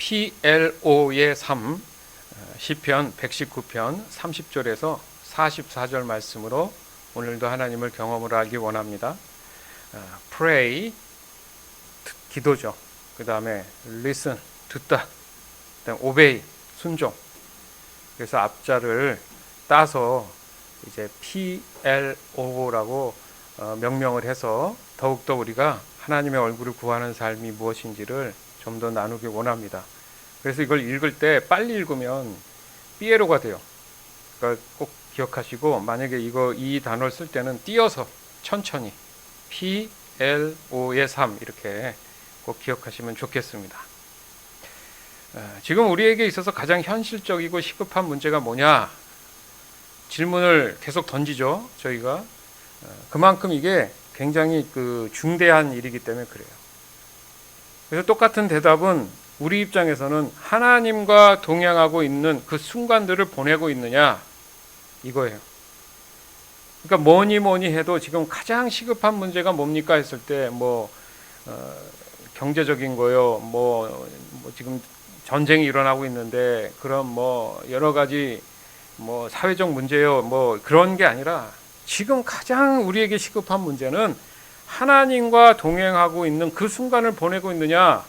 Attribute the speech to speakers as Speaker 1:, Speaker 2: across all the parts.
Speaker 1: PLO의 삶, 시편 119편 30절에서 44절 말씀으로 오늘도 하나님을 경험을 하기 원합니다. Pray, 기도죠. 그 다음에 listen, 듣다. 그 다음에 obey, 순종. 그래서 앞자를 따서 이제 PLO라고 명명을 해서 더욱더 우리가 하나님의 얼굴을 구하는 삶이 무엇인지를 좀 더 나누기 원합니다. 그래서 이걸 읽을 때 빨리 읽으면 삐에로가 돼요. 그러니까 꼭 기억하시고, 만약에 이 단어를 쓸 때는 띄어서 천천히 PLO의 삶 이렇게 꼭 기억하시면 좋겠습니다. 지금 우리에게 있어서 가장 현실적이고 시급한 문제가 뭐냐? 질문을 계속 던지죠. 저희가 그만큼 이게 굉장히 중대한 일이기 때문에 그래요. 그래서 똑같은 대답은 우리 입장에서는 하나님과 동행하고 있는 그 순간들을 보내고 있느냐 이거예요. 그러니까 뭐니 해도 지금 가장 시급한 문제가 뭡니까 했을 때 경제적인 거요, 지금 전쟁이 일어나고 있는데 그럼 여러 가지 사회적 문제요, 그런 게 아니라 지금 가장 우리에게 시급한 문제는 하나님과 동행하고 있는 그 순간을 보내고 있느냐.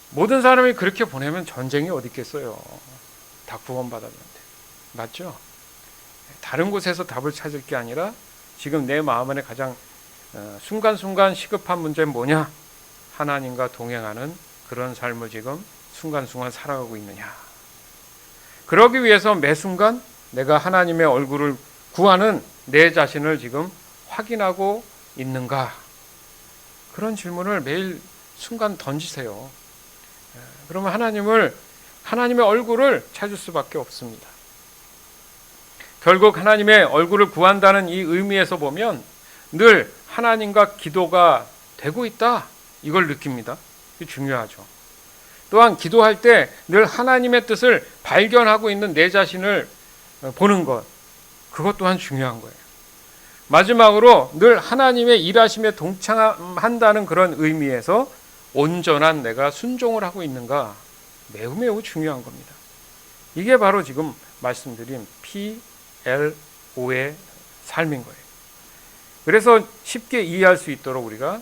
Speaker 1: 모든 사람이 그렇게 보내면 전쟁이 어디 있겠어요. 다 구원받았는데. 맞죠? 다른 곳에서 답을 찾을 게 아니라 지금 내 마음 안에 가장 순간순간 시급한 문제는 뭐냐? 하나님과 동행하는 그런 삶을 지금 순간순간 살아가고 있느냐. 그러기 위해서 매 순간 내가 하나님의 얼굴을 구하는 내 자신을 지금 확인하고 있는가? 그런 질문을 매일 순간 던지세요. 그러면 하나님의 얼굴을 찾을 수밖에 없습니다. 결국 하나님의 얼굴을 구한다는 이 의미에서 보면 늘 하나님과 기도가 되고 있다. 이걸 느낍니다. 이게 중요하죠. 또한 기도할 때 늘 하나님의 뜻을 발견하고 있는 내 자신을 보는 것. 그것 또한 중요한 거예요. 마지막으로 늘 하나님의 일하심에 동참한다는 그런 의미에서 온전한 내가 순종을 하고 있는가, 매우 중요한 겁니다. 이게 바로 지금 말씀드린 PLO의 삶인 거예요. 그래서 쉽게 이해할 수 있도록 우리가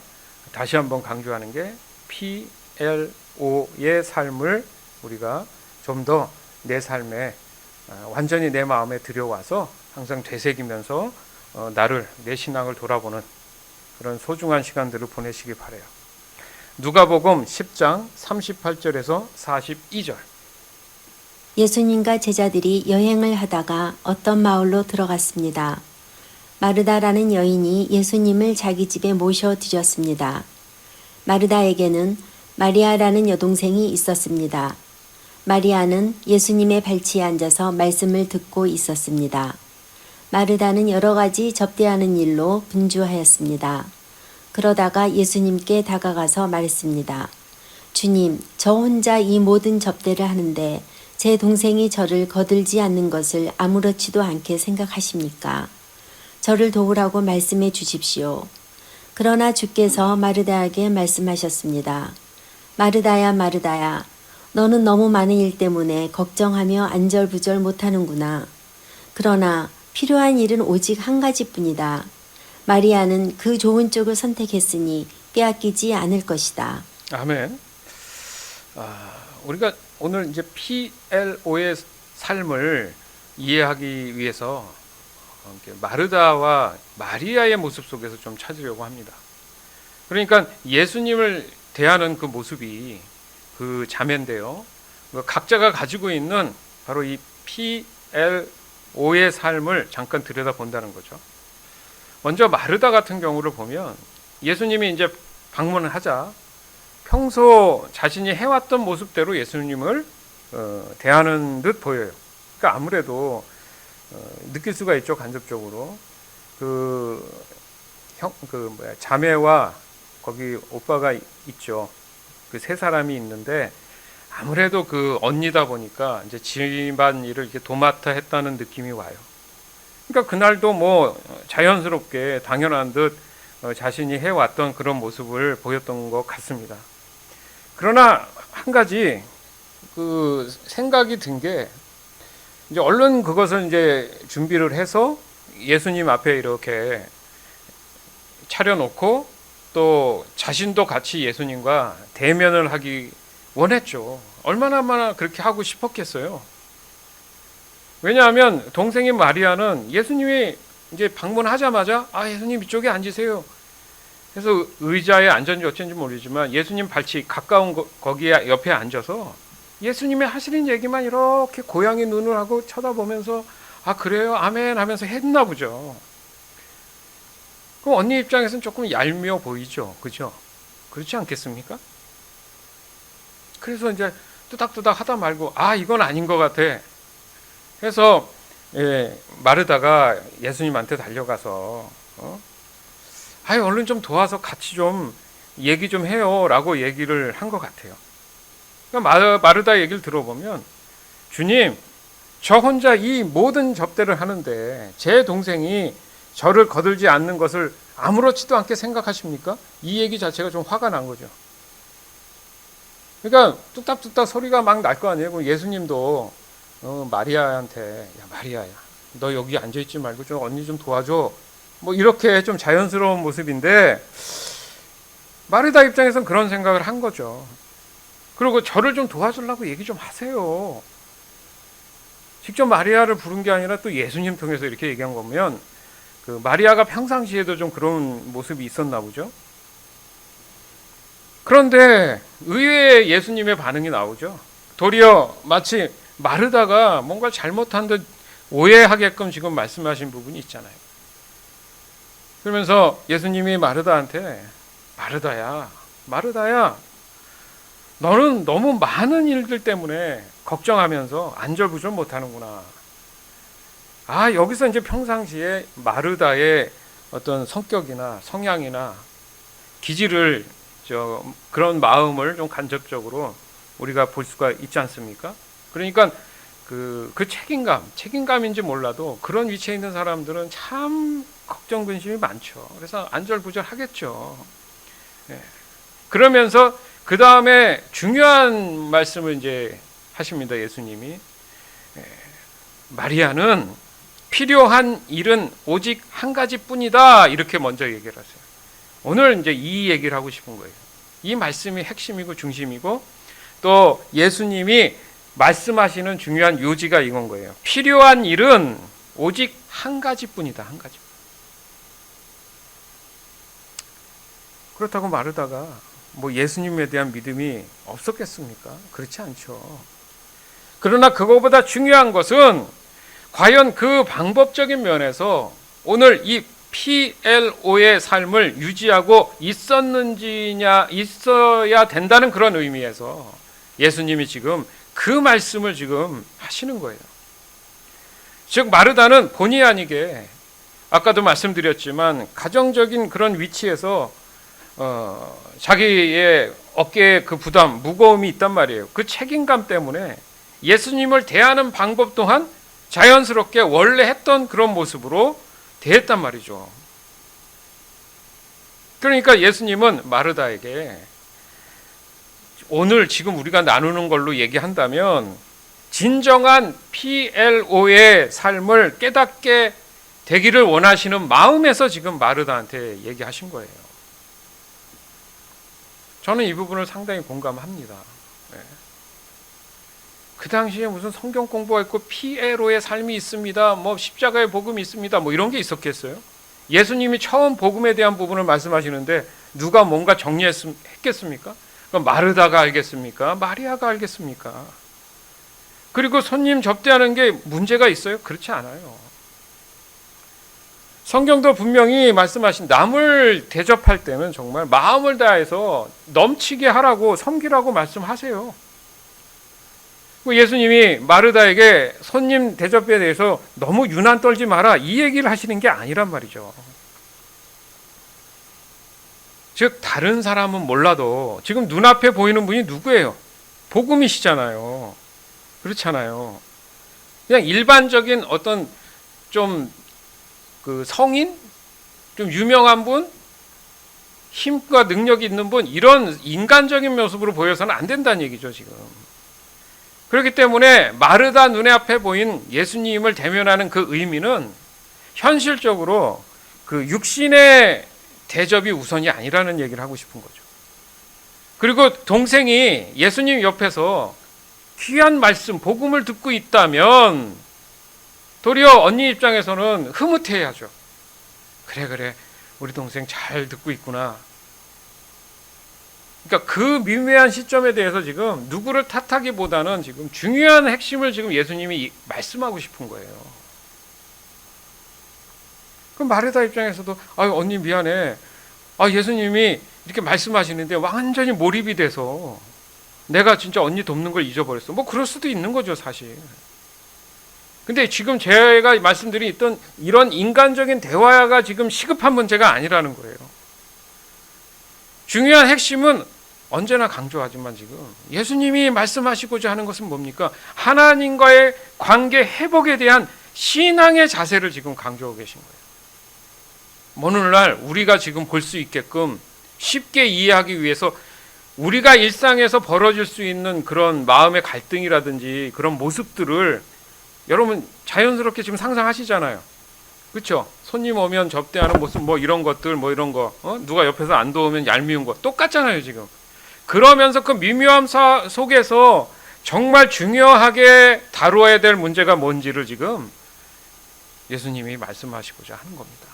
Speaker 1: 다시 한번 강조하는 게 PLO의 삶을 우리가 좀 더 내 삶에 완전히 내 마음에 들여와서 항상 되새기면서 내 신앙을 돌아보는 그런 소중한 시간들을 보내시기 바라요. 누가복음 10장 38절에서 42절.
Speaker 2: 예수님과 제자들이 여행을 하다가 어떤 마을로 들어갔습니다. 마르다라는 여인이 예수님을 자기 집에 모셔드렸습니다. 마르다에게는 마리아라는 여동생이 있었습니다. 마리아는 예수님의 발치에 앉아서 말씀을 듣고 있었습니다. 마르다는 여러 가지 접대하는 일로 분주하였습니다. 그러다가 예수님께 다가가서 말했습니다. 주님, 저 혼자 이 모든 접대를 하는데 제 동생이 저를 거들지 않는 것을 아무렇지도 않게 생각하십니까? 저를 도우라고 말씀해 주십시오. 그러나 주께서 마르다에게 말씀하셨습니다. 마르다야, 마르다야, 너는 너무 많은 일 때문에 걱정하며 안절부절 못하는구나. 그러나 필요한 일은 오직 한 가지뿐이다. 마리아는 그 좋은 쪽을 선택했으니 빼앗기지 않을 것이다.
Speaker 1: 아멘. 우리가 오늘 이제 PLO의 삶을 이해하기 위해서 마르다와 마리아의 모습 속에서 좀 찾으려고 합니다. 그러니까 예수님을 대하는 그 모습이 그 자매인데요. 각자가 가지고 있는 바로 이 PLO의 삶을 잠깐 들여다본다는 거죠. 먼저 마르다 같은 경우를 보면 예수님이 이제 방문을 하자 평소 자신이 해왔던 모습대로 예수님을 대하는 듯 보여요. 그러니까 아무래도 느낄 수가 있죠. 간접적으로 자매와 거기 오빠가 있죠. 그 세 사람이 있는데 아무래도 그 언니다 보니까 이제 집안 일을 이렇게 도맡아 했다는 느낌이 와요. 그러니까 그날도 자연스럽게 당연한 듯 자신이 해왔던 그런 모습을 보였던 것 같습니다. 그러나 한 가지 그 생각이 든 게 이제 얼른 그것을 이제 준비를 해서 예수님 앞에 이렇게 차려놓고 또 자신도 같이 예수님과 대면을 하기 원했죠. 얼마나 그렇게 하고 싶었겠어요. 왜냐하면 동생인 마리아는 예수님이 이제 방문하자마자 예수님 이쪽에 앉으세요. 그래서 의자에 앉았는지 어쩐지 모르지만 예수님 발치 가까운 거기에 옆에 앉아서 예수님이 하시는 얘기만 이렇게 고양이 눈을 하고 쳐다보면서 그래요 아멘 하면서 했나 보죠. 그럼 언니 입장에서는 조금 얄미워 보이죠. 그죠? 그렇지 않겠습니까? 그래서 이제 뚜닥뚜닥 하다 말고 이건 아닌 것 같아. 그래서 마르다가 예수님한테 달려가서 얼른 좀 도와서 같이 좀 얘기 좀 해요 라고 얘기를 한 것 같아요. 그러니까 마르다 얘기를 들어보면 주님 저 혼자 이 모든 접대를 하는데 제 동생이 저를 거들지 않는 것을 아무렇지도 않게 생각하십니까? 이 얘기 자체가 좀 화가 난 거죠. 그러니까 뚝딱뚝딱 소리가 막 날 거 아니에요. 예수님도 마리아한테 마리아야 너 여기 앉아있지 말고 좀 언니 좀 도와줘 뭐 이렇게 좀 자연스러운 모습인데 마르다 입장에서는 그런 생각을 한 거죠. 그리고 저를 좀 도와주려고 얘기 좀 하세요. 직접 마리아를 부른 게 아니라 또 예수님 통해서 이렇게 얘기한 거면 그 마리아가 평상시에도 좀 그런 모습이 있었나 보죠. 그런데 의외의 예수님의 반응이 나오죠. 도리어 마치 마르다가 뭔가 잘못한 듯 오해하게끔 지금 말씀하신 부분이 있잖아요. 그러면서 예수님이 마르다한테 마르다야 너는 너무 많은 일들 때문에 걱정하면서 안절부절 못하는구나. 여기서 이제 평상시에 마르다의 어떤 성격이나 성향이나 기질을 그런 마음을 좀 간접적으로 우리가 볼 수가 있지 않습니까? 그러니까 그 책임감인지 몰라도 그런 위치에 있는 사람들은 참 걱정 근심이 많죠. 그래서 안절부절 하겠죠. 그러면서 그 다음에 중요한 말씀을 이제 하십니다. 예수님이 마리아는 필요한 일은 오직 한 가지뿐이다 이렇게 먼저 얘기를 하세요. 오늘 이제 이 얘기를 하고 싶은 거예요. 이 말씀이 핵심이고 중심이고 또 예수님이 말씀하시는 중요한 요지가 이건 거예요. 필요한 일은 오직 한 가지뿐이다. 한 가지. 그렇다고 마르다가 뭐 예수님에 대한 믿음이 없었겠습니까? 그렇지 않죠. 그러나 그거보다 중요한 것은 과연 그 방법적인 면에서 오늘 이 PLO의 삶을 유지하고 있어야 된다는 그런 의미에서 예수님이 지금 그 말씀을 지금 하시는 거예요. 즉 마르다는 본의 아니게 아까도 말씀드렸지만 가정적인 그런 위치에서 자기의 어깨에 그 부담, 무거움이 있단 말이에요. 그 책임감 때문에 예수님을 대하는 방법 또한 자연스럽게 원래 했던 그런 모습으로 대했단 말이죠. 그러니까 예수님은 마르다에게 오늘 지금 우리가 나누는 걸로 얘기한다면 진정한 PLO의 삶을 깨닫게 되기를 원하시는 마음에서 지금 마르다한테 얘기하신 거예요. 저는 이 부분을 상당히 공감합니다. 그 당시에 무슨 성경 공부가 있고 PLO의 삶이 있습니다. 뭐 십자가의 복음이 있습니다. 뭐 이런 게 있었겠어요? 예수님이 처음 복음에 대한 부분을 말씀하시는데 누가 뭔가 정리했겠습니까? 그럼 마르다가 알겠습니까? 마리아가 알겠습니까? 그리고 손님 접대하는 게 문제가 있어요? 그렇지 않아요. 성경도 분명히 말씀하신 남을 대접할 때는 정말 마음을 다해서 넘치게 하라고 섬기라고 말씀하세요. 예수님이 마르다에게 손님 대접에 대해서 너무 유난 떨지 마라 이 얘기를 하시는 게 아니란 말이죠. 즉 다른 사람은 몰라도 지금 눈앞에 보이는 분이 누구예요? 복음이시잖아요. 그렇잖아요. 그냥 일반적인 어떤 좀 그 성인? 좀 유명한 분? 힘과 능력이 있는 분, 이런 인간적인 모습으로 보여서는 안 된다는 얘기죠, 지금. 그렇기 때문에 마르다 눈에 앞에 보인 예수님을 대면하는 그 의미는 현실적으로 그 육신의 대접이 우선이 아니라는 얘기를 하고 싶은 거죠. 그리고 동생이 예수님 옆에서 귀한 말씀, 복음을 듣고 있다면 도리어 언니 입장에서는 흐뭇해야죠. 그래, 우리 동생 잘 듣고 있구나. 그러니까 그 미묘한 시점에 대해서 지금 누구를 탓하기보다는 지금 중요한 핵심을 지금 예수님이 말씀하고 싶은 거예요. 그럼 마르다 입장에서도 언니 미안해. 예수님이 이렇게 말씀하시는데 완전히 몰입이 돼서 내가 진짜 언니 돕는 걸 잊어버렸어. 뭐 그럴 수도 있는 거죠, 사실. 근데 지금 제가 말씀드린 있던 이런 인간적인 대화가 지금 시급한 문제가 아니라는 거예요. 중요한 핵심은 언제나 강조하지만 지금 예수님이 말씀하시고자 하는 것은 뭡니까? 하나님과의 관계 회복에 대한 신앙의 자세를 지금 강조하고 계신 거예요. 어느 날 우리가 지금 볼 수 있게끔 쉽게 이해하기 위해서 우리가 일상에서 벌어질 수 있는 그런 마음의 갈등이라든지 그런 모습들을 여러분 자연스럽게 지금 상상하시잖아요. 그렇죠? 손님 오면 접대하는 모습, 뭐 이런 것들, 뭐 이런 거, 누가 옆에서 안 도우면 얄미운 거 똑같잖아요, 지금. 그러면서 그 미묘함 속에서 정말 중요하게 다루어야 될 문제가 뭔지를 지금 예수님이 말씀하시고자 하는 겁니다.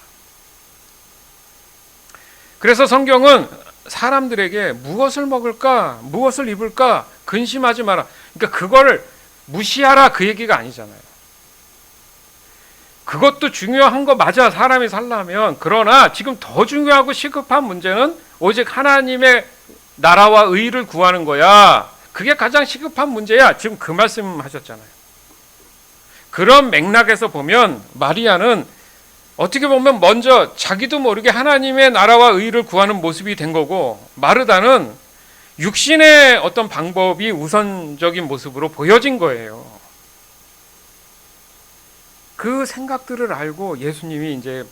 Speaker 1: 그래서 성경은 사람들에게 무엇을 먹을까, 무엇을 입을까 근심하지 마라. 그러니까 그걸 무시하라 그 얘기가 아니잖아요. 그것도 중요한 거 맞아, 사람이 살려면. 그러나 지금 더 중요하고 시급한 문제는 오직 하나님의 나라와 의를 구하는 거야. 그게 가장 시급한 문제야. 지금 그 말씀 하셨잖아요. 그런 맥락에서 보면 마리아는 어떻게 보면 먼저 자기도 모르게 하나님의 나라와 의를 구하는 모습이 된 거고, 마르다는 육신의 어떤 방법이 우선적인 모습으로 보여진 거예요. 그 생각들을 알고 예수님이 이제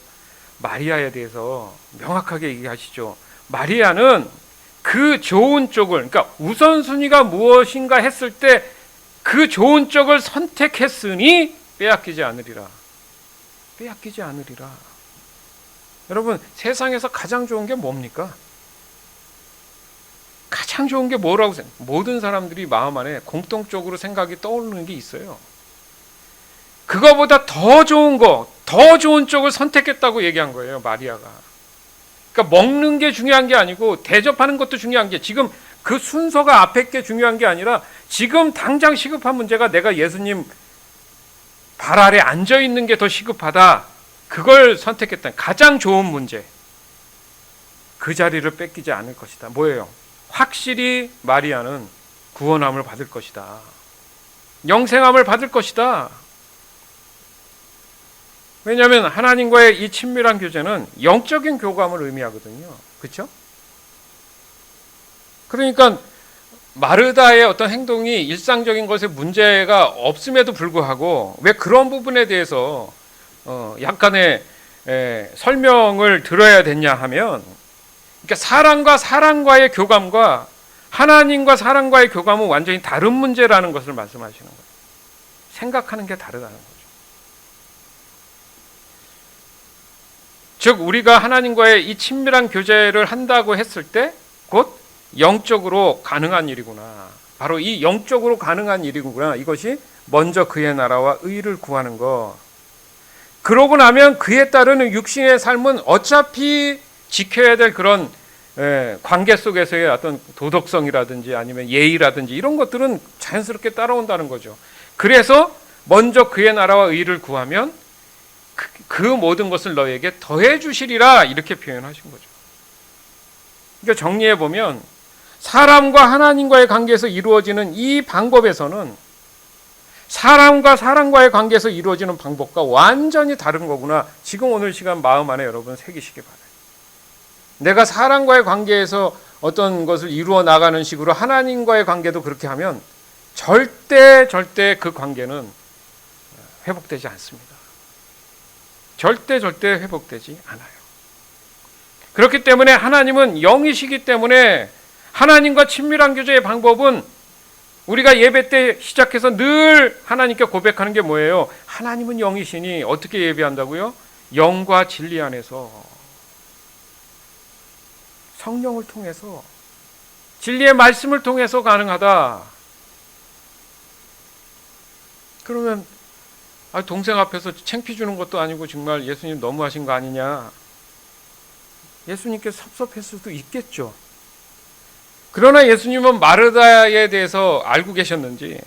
Speaker 1: 마리아에 대해서 명확하게 얘기하시죠. 마리아는 그 좋은 쪽을, 그러니까 우선순위가 무엇인가 했을 때 그 좋은 쪽을 선택했으니 빼앗기지 않으리라. 빼앗기지 않으리라. 여러분, 세상에서 가장 좋은 게 뭡니까? 가장 좋은 게 뭐라고 생각해요? 모든 사람들이 마음 안에 공통적으로 생각이 떠오르는 게 있어요. 그거보다 더 좋은 거, 더 좋은 쪽을 선택했다고 얘기한 거예요, 마리아가. 그러니까 먹는 게 중요한 게 아니고 대접하는 것도 중요한 게, 지금 그 순서가 앞에 게 중요한 게 아니라 지금 당장 시급한 문제가 내가 예수님 발 아래 앉아 있는 게 더 시급하다. 그걸 선택했다. 가장 좋은 문제. 그 자리를 뺏기지 않을 것이다. 뭐예요? 확실히 마리아는 구원함을 받을 것이다. 영생함을 받을 것이다. 왜냐하면 하나님과의 이 친밀한 교제는 영적인 교감을 의미하거든요. 그렇죠? 그러니까 마르다의 어떤 행동이 일상적인 것에 문제가 없음에도 불구하고 왜 그런 부분에 대해서 약간의 설명을 들어야 됐냐 하면, 그러니까 사람과 사람과의 교감과 하나님과 사람과의 교감은 완전히 다른 문제라는 것을 말씀하시는 거예요. 생각하는 게 다르다는 거죠. 즉 우리가 하나님과의 이 친밀한 교제를 한다고 했을 때 곧 영적으로 가능한 일이구나. 바로 이 영적으로 가능한 일이구나. 이것이 먼저 그의 나라와 의를 구하는 것. 그러고 나면 그에 따르는 육신의 삶은 어차피 지켜야 될 그런 관계 속에서의 어떤 도덕성이라든지 아니면 예의라든지 이런 것들은 자연스럽게 따라온다는 거죠. 그래서 먼저 그의 나라와 의를 구하면 그 모든 것을 너에게 더해 주시리라, 이렇게 표현하신 거죠. 그러니까 정리해 보면 사람과 하나님과의 관계에서 이루어지는 이 방법에서는 사람과 사람과의 관계에서 이루어지는 방법과 완전히 다른 거구나. 지금 오늘 시간 마음 안에 여러분 새기시기 바라요. 내가 사람과의 관계에서 어떤 것을 이루어 나가는 식으로 하나님과의 관계도 그렇게 하면 절대 그 관계는 회복되지 않습니다. 절대 회복되지 않아요. 그렇기 때문에 하나님은 영이시기 때문에 하나님과 친밀한 교제의 방법은 우리가 예배 때 시작해서 늘 하나님께 고백하는 게 뭐예요? 하나님은 영이시니 어떻게 예배한다고요? 영과 진리 안에서, 성령을 통해서, 진리의 말씀을 통해서 가능하다. 그러면 동생 앞에서 창피 주는 것도 아니고 정말 예수님 너무하신 거 아니냐, 예수님께 섭섭할 수도 있겠죠. 그러나 예수님은 마르다에 대해서 알고 계셨는지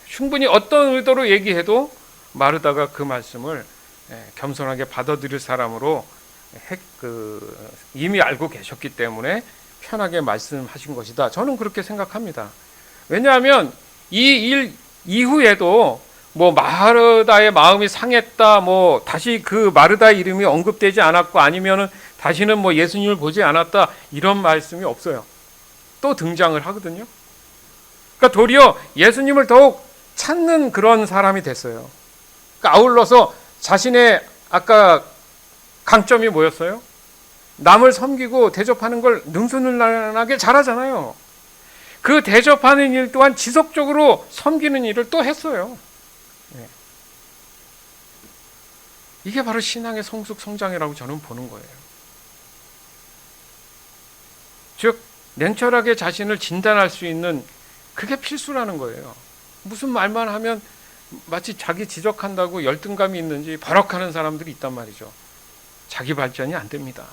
Speaker 1: 충분히 어떤 의도로 얘기해도 마르다가 그 말씀을 겸손하게 받아들일 사람으로 이미 알고 계셨기 때문에 편하게 말씀하신 것이다. 저는 그렇게 생각합니다. 왜냐하면 이 일 이후에도 뭐 마르다의 마음이 상했다, 뭐 다시 그 마르다의 이름이 언급되지 않았고 아니면은 다시는 뭐 예수님을 보지 않았다, 이런 말씀이 없어요. 또 등장을 하거든요. 그러니까 도리어 예수님을 더욱 찾는 그런 사람이 됐어요. 그러니까 아울러서 자신의 아까 강점이 뭐였어요? 남을 섬기고 대접하는 걸 능수능란하게 잘하잖아요. 그 대접하는 일 또한 지속적으로 섬기는 일을 또 했어요. 이게 바로 신앙의 성숙 성장이라고 저는 보는 거예요. 즉 냉철하게 자신을 진단할 수 있는, 그게 필수라는 거예요. 무슨 말만 하면 마치 자기 지적한다고 열등감이 있는지 버럭하는 사람들이 있단 말이죠. 자기 발전이 안 됩니다.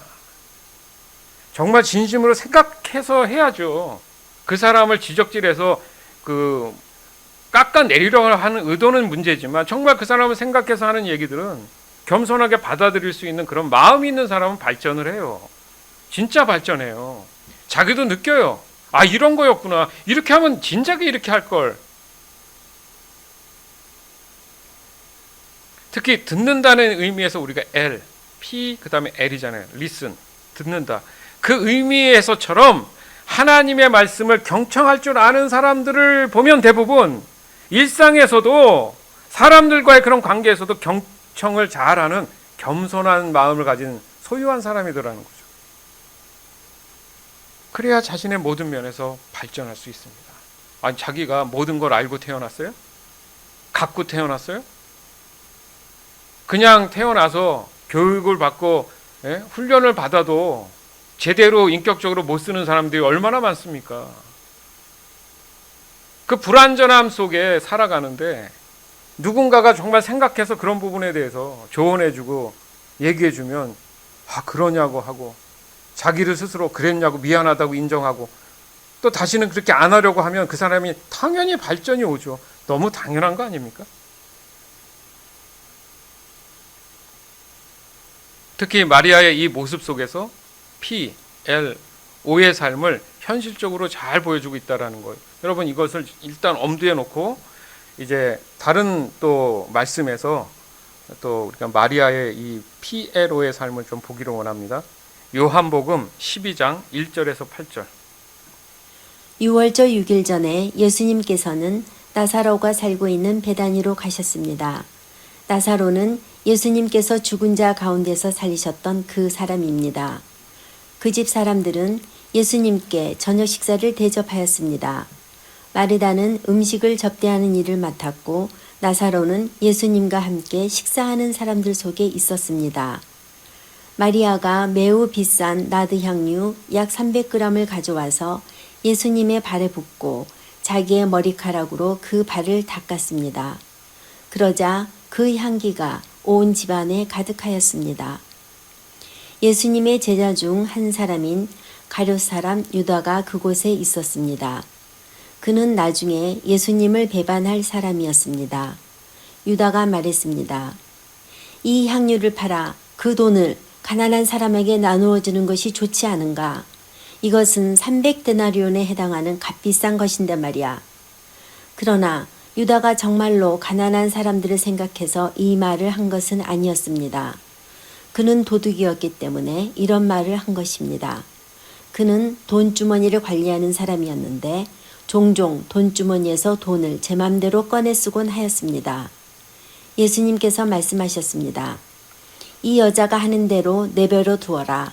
Speaker 1: 정말 진심으로 생각해서 해야죠. 그 사람을 지적질해서 깎아내리려고 하는 의도는 문제지만 정말 그 사람을 생각해서 하는 얘기들은 겸손하게 받아들일 수 있는 그런 마음이 있는 사람은 발전을 해요. 진짜 발전해요. 자기도 느껴요. 아, 이런 거였구나. 이렇게 하면 진작에 이렇게 할 걸. 특히 듣는다는 의미에서 우리가 L, P, 그 다음에 L이잖아요. listen, 듣는다. 그 의미에서처럼 하나님의 말씀을 경청할 줄 아는 사람들을 보면 대부분 일상에서도 사람들과의 그런 관계에서도 경청을 잘하는 겸손한 마음을 가진 소유한 사람이더라는 거죠. 그래야 자신의 모든 면에서 발전할 수 있습니다. 아니, 자기가 모든 걸 알고 태어났어요? 갖고 태어났어요? 그냥 태어나서 교육을 받고 훈련을 받아도 제대로 인격적으로 못 쓰는 사람들이 얼마나 많습니까? 그 불완전함 속에 살아가는데 누군가가 정말 생각해서 그런 부분에 대해서 조언해주고 얘기해주면 그러냐고 하고, 자기를 스스로 그랬냐고 미안하다고 인정하고, 또 다시는 그렇게 안 하려고 하면 그 사람이 당연히 발전이 오죠. 너무 당연한 거 아닙니까? 특히 마리아의 이 모습 속에서 P, L, O의 삶을 현실적으로 잘 보여주고 있다는 거예요. 여러분, 이것을 일단 엄두에 놓고 이제 다른 또 말씀에서 또 우리가 마리아의 이 P, L, O의 삶을 좀 보기를 원합니다. 요한복음 12장 1절에서 8절.
Speaker 2: 6월절 6일 전에 예수님께서는 나사로가 살고 있는 베다니로 가셨습니다. 나사로는 예수님께서 죽은 자 가운데서 살리셨던 그 사람입니다. 그 집 사람들은 예수님께 저녁 식사를 대접하였습니다. 마르다는 음식을 접대하는 일을 맡았고 나사로는 예수님과 함께 식사하는 사람들 속에 있었습니다. 마리아가 매우 비싼 나드 향유 약 300g을 가져와서 예수님의 발에 붓고 자기의 머리카락으로 그 발을 닦았습니다. 그러자 그 향기가 온 집안에 가득하였습니다. 예수님의 제자 중 한 사람인 가룟 사람 유다가 그곳에 있었습니다. 그는 나중에 예수님을 배반할 사람이었습니다. 유다가 말했습니다. 이 향유를 팔아 그 돈을 가난한 사람에게 나누어 주는 것이 좋지 않은가? 이것은 300데나리온에 해당하는 값비싼 것인데 말이야. 그러나 유다가 정말로 가난한 사람들을 생각해서 이 말을 한 것은 아니었습니다. 그는 도둑이었기 때문에 이런 말을 한 것입니다. 그는 돈주머니를 관리하는 사람이었는데 종종 돈주머니에서 돈을 제 맘대로 꺼내 쓰곤 하였습니다. 예수님께서 말씀하셨습니다. 이 여자가 하는 대로 내버려 두어라.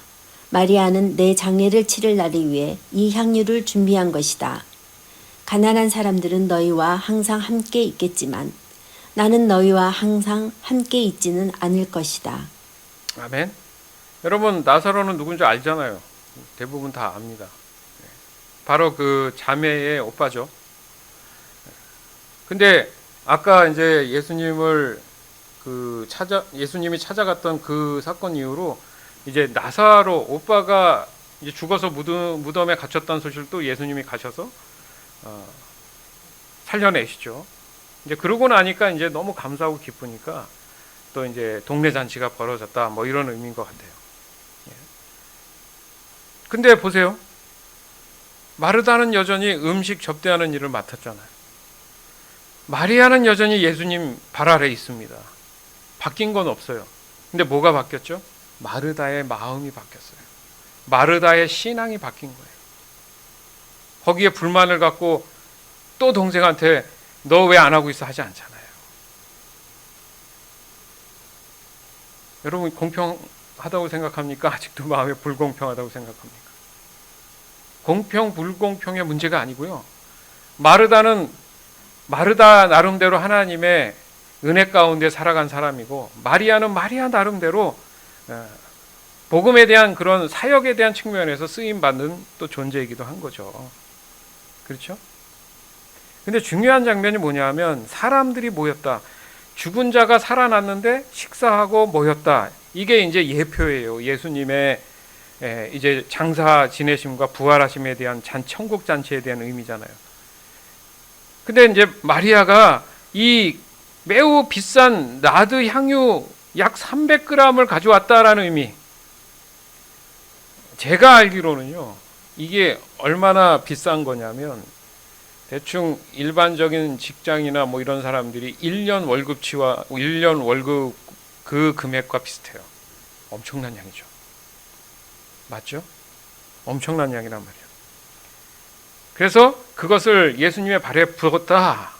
Speaker 2: 마리아는 내 장례를 치를 날을 위해 이 향유를 준비한 것이다. 가난한 사람들은 너희와 항상 함께 있겠지만 나는 너희와 항상 함께 있지는 않을 것이다.
Speaker 1: 아멘. 여러분, 나사로는 누군지 알잖아요. 대부분 다 압니다. 바로 그 자매의 오빠죠. 근데 아까 이제 예수님이 찾아갔던 그 사건 이후로 이제 나사로 오빠가 이제 죽어서 무덤에 갇혔다는 소식을 또 예수님이 가셔서 살려내시죠. 이제 그러고 나니까 이제 너무 감사하고 기쁘니까 또 이제 동네 잔치가 벌어졌다, 뭐 이런 의미인 것 같아요. 근데 보세요. 마르다는 여전히 음식 접대하는 일을 맡았잖아요. 마리아는 여전히 예수님 발 아래 있습니다. 바뀐 건 없어요. 근데 뭐가 바뀌었죠? 마르다의 마음이 바뀌었어요. 마르다의 신앙이 바뀐 거예요. 거기에 불만을 갖고 또 동생한테 너 왜 안 하고 있어 하지 않잖아요. 여러분, 공평하다고 생각합니까? 아직도 마음에 불공평하다고 생각합니까? 공평 불공평의 문제가 아니고요. 마르다 나름대로 하나님의 은혜 가운데 살아간 사람이고, 마리아는 마리아 나름대로 복음에 대한 그런 사역에 대한 측면에서 쓰임 받는 또 존재이기도 한 거죠. 그렇죠? 근데 중요한 장면이 뭐냐면 사람들이 모였다. 죽은 자가 살아났는데 식사하고 모였다. 이게 이제 예표예요. 예수님의 이제 장사 지내심과 부활하심에 대한 천국 잔치에 대한 의미잖아요. 근데 이제 마리아가 이 매우 비싼 나드 향유 약 300g을 가져왔다라는 의미. 제가 알기로는요, 이게 얼마나 비싼 거냐면 대충 일반적인 직장이나 뭐 이런 사람들이 1년 월급치와 1년 월급 그 금액과 비슷해요. 엄청난 양이죠. 맞죠? 엄청난 양이란 말이에요. 그래서 그것을 예수님의 발에 부었다.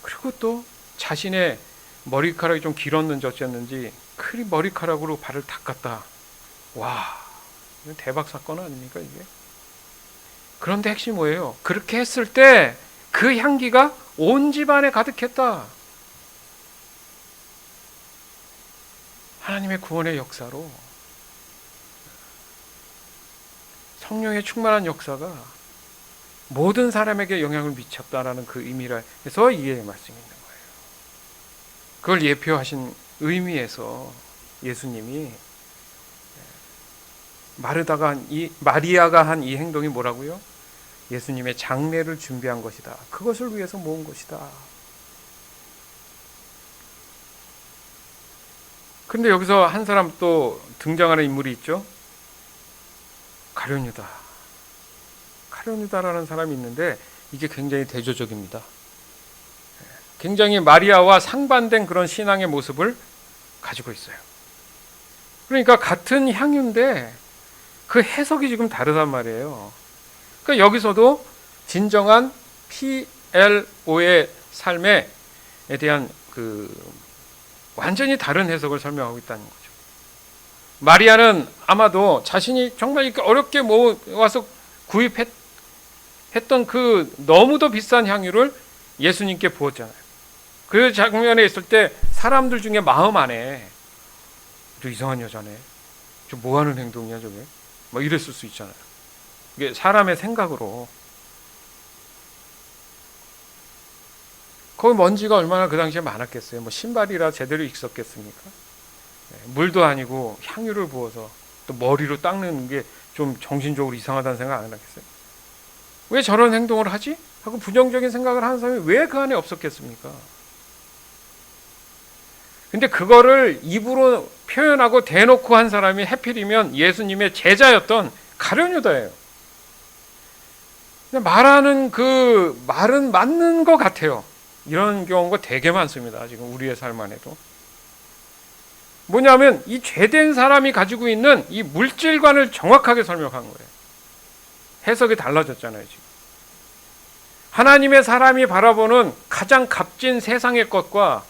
Speaker 1: 그리고 또 자신의 머리카락이 좀 길었는지 어쨌는지 그 머리카락으로 발을 닦았다. 와, 이건 대박 사건 아닙니까 이게? 그런데 핵심이 뭐예요? 그렇게 했을 때 그 향기가 온 집안에 가득했다. 하나님의 구원의 역사로, 성령의 충만한 역사가 모든 사람에게 영향을 미쳤다라는 그 의미라 해서 이게 말씀이 있는 거예요. 그걸 예표하신 의미에서 예수님이 마리아가 한 이 행동이 뭐라고요? 예수님의 장례를 준비한 것이다. 그것을 위해서 모은 것이다. 근데 여기서 한 사람 또 등장하는 인물이 있죠. 가룟유다라는 사람이 있는데 이게 굉장히 대조적입니다. 굉장히 마리아와 상반된 그런 신앙의 모습을 가지고 있어요. 그러니까 같은 향유인데 그 해석이 지금 다르단 말이에요. 그러니까 여기서도 진정한 PLO의 삶에 대한 그 완전히 다른 해석을 설명하고 있다는 거죠. 마리아는 아마도 자신이 정말 이렇게 어렵게 모아서 구입했던 그 너무도 비싼 향유를 예수님께 부었잖아요. 그 장면에 있을 때 사람들 중에 마음 안에 저 이상한 여자네, 저 뭐하는 행동이야 저게, 뭐 이랬을 수 있잖아요. 이게 사람의 생각으로. 거기 먼지가 얼마나 그 당시에 많았겠어요. 뭐 신발이라 제대로 익었겠습니까? 물도 아니고 향유를 부어서 또 머리로 닦는 게 좀 정신적으로 이상하다는 생각 안 하겠어요? 왜 저런 행동을 하지? 하고 부정적인 생각을 하는 사람이 왜 그 안에 없었겠습니까? 근데 그거를 입으로 표현하고 대놓고 한 사람이 해필이면 예수님의 제자였던 가룟유다예요. 말하는 그 말은 맞는 것 같아요. 이런 경우가 되게 많습니다. 지금 우리의 삶 안에도. 뭐냐면 이 죄된 사람이 가지고 있는 이 물질관을 정확하게 설명한 거예요. 해석이 달라졌잖아요. 지금 하나님의 사람이 바라보는 가장 값진 세상의 것과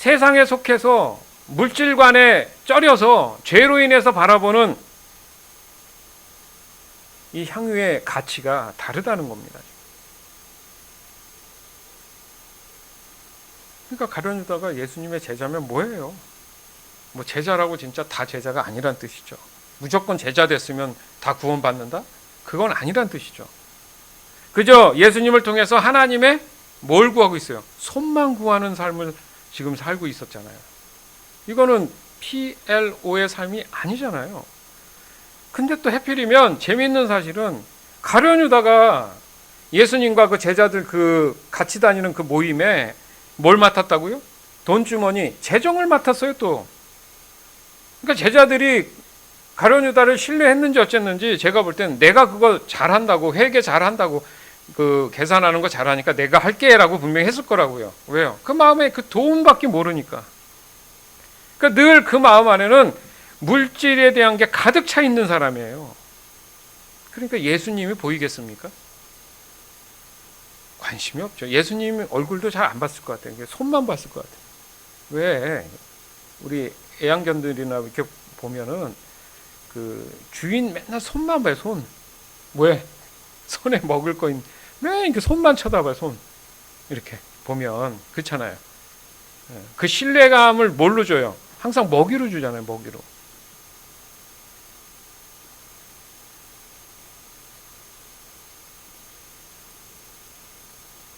Speaker 1: 세상에 속해서 물질관에 쩔여서 죄로 인해서 바라보는 이 향유의 가치가 다르다는 겁니다. 그러니까 가룟 유다가 예수님의 제자면 뭐예요? 뭐 제자라고 진짜 다 제자가 아니란 뜻이죠. 무조건 제자 됐으면 다 구원받는다? 그건 아니란 뜻이죠. 그저 예수님을 통해서 하나님의 뭘 구하고 있어요? 손만 구하는 삶을 지금 살고 있었잖아요. 이거는 PLO의 삶이 아니잖아요. 근데 또 해필이면 재미있는 사실은 가룟 유다가 예수님과 그 제자들 그 같이 다니는 그 모임에 뭘 맡았다고요? 돈주머니, 재정을 맡았어요 또. 그러니까 제자들이 가룟 유다를 신뢰했는지 어쨌는지 제가 볼 때는 내가 그거 잘한다고, 회계 잘한다고, 그 계산하는 거 잘하니까 내가 할게라고 분명히 했을 거라고요. 왜요? 그 마음에 그 돈밖에 모르니까. 그러니까 늘 그 마음 안에는 물질에 대한 게 가득 차 있는 사람이에요. 그러니까 예수님이 보이겠습니까? 관심이 없죠. 예수님 얼굴도 잘 안 봤을 것 같아요. 손만 봤을 것 같아요. 왜? 우리 애완견들이나 이렇게 보면은 그 주인 맨날 손만 봐요. 손. 왜? 손에 먹을 거 왜 이렇게 손만 쳐다봐요. 손. 이렇게 보면 그렇잖아요. 그 신뢰감을 뭘로 줘요? 항상 먹이로 주잖아요. 먹이로.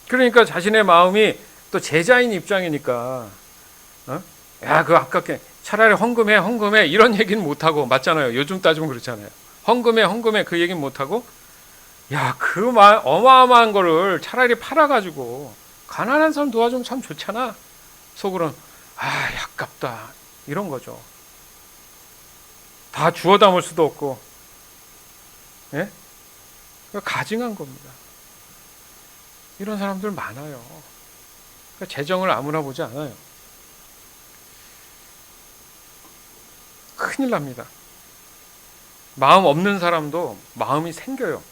Speaker 1: 그러니까 자신의 마음이 또 제자인 입장이니까 야, 그 아깝게 차라리 헌금해 이런 얘기는 못하고 맞잖아요. 요즘 따지면 그렇잖아요. 헌금해 그 얘기는 못하고 야, 그 어마어마한 거를 차라리 팔아가지고 가난한 사람 도와주면 참 좋잖아. 속으로는 아깝다 이런 거죠. 다 주워 담을 수도 없고 예? 가증한 겁니다. 이런 사람들 많아요. 그러니까 재정을 아무나 보지 않아요. 큰일 납니다. 마음 없는 사람도 마음이 생겨요.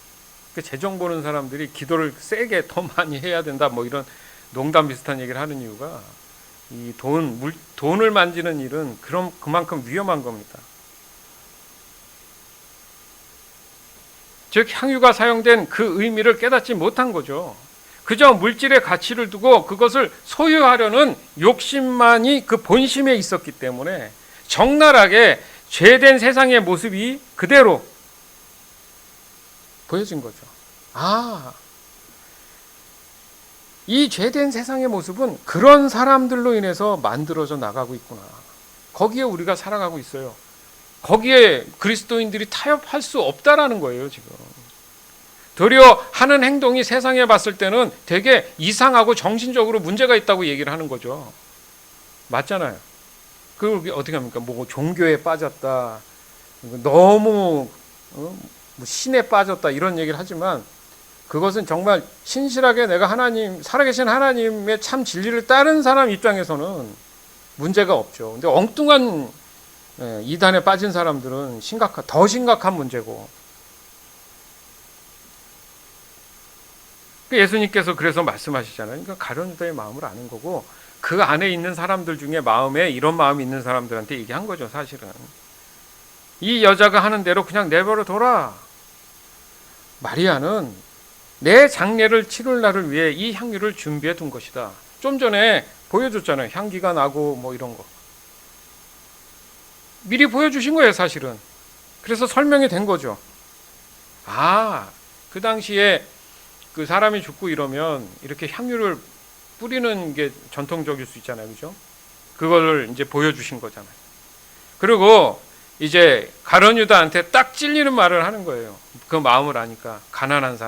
Speaker 1: 재정 보는 사람들이 기도를 세게 더 많이 해야 된다 뭐 이런 농담 비슷한 얘기를 하는 이유가 이 돈을 만지는 일은 그만큼 위험한 겁니다. 즉 향유가 사용된 그 의미를 깨닫지 못한 거죠. 그저 물질의 가치를 두고 그것을 소유하려는 욕심만이 그 본심에 있었기 때문에 적나라하게 죄된 세상의 모습이 그대로 보여진 거죠. 이 죄된 세상의 모습은 그런 사람들로 인해서 만들어져 나가고 있구나. 거기에 우리가 살아가고 있어요. 거기에 그리스도인들이 타협할 수 없다라는 거예요, 지금. 도리어 하는 행동이 세상에 봤을 때는 되게 이상하고 정신적으로 문제가 있다고 얘기를 하는 거죠. 맞잖아요. 그걸 어떻게 합니까? 뭐 종교에 빠졌다, 너무 신에 빠졌다 이런 얘기를 하지만 그것은 정말 신실하게 내가 살아계신 하나님의 참 진리를 따른 사람 입장에서는 문제가 없죠. 근데 엉뚱한 이단에 빠진 사람들은 더 심각한 문제고. 예수님께서 그래서 말씀하시잖아요. 그러니까 가룟 유다의 마음을 아는 거고 그 안에 있는 사람들 중에 마음에 이런 마음이 있는 사람들한테 얘기한 거죠, 사실은. 이 여자가 하는 대로 그냥 내버려 둬라. 마리아는 내 장례를 치를 날을 위해 이 향유를 준비해 둔 것이다. 좀 전에 보여줬잖아요. 향기가 나고 뭐 이런 거. 미리 보여주신 거예요, 사실은. 그래서 설명이 된 거죠. 그 당시에 그 사람이 죽고 이러면 이렇게 향유를 뿌리는 게 전통적일 수 있잖아요. 그죠? 그걸 이제 보여주신 거잖아요. 그리고 이제 가룟 유다한테 딱 찔리는 말을 하는 거예요. 그 마음을 아니까. 가난한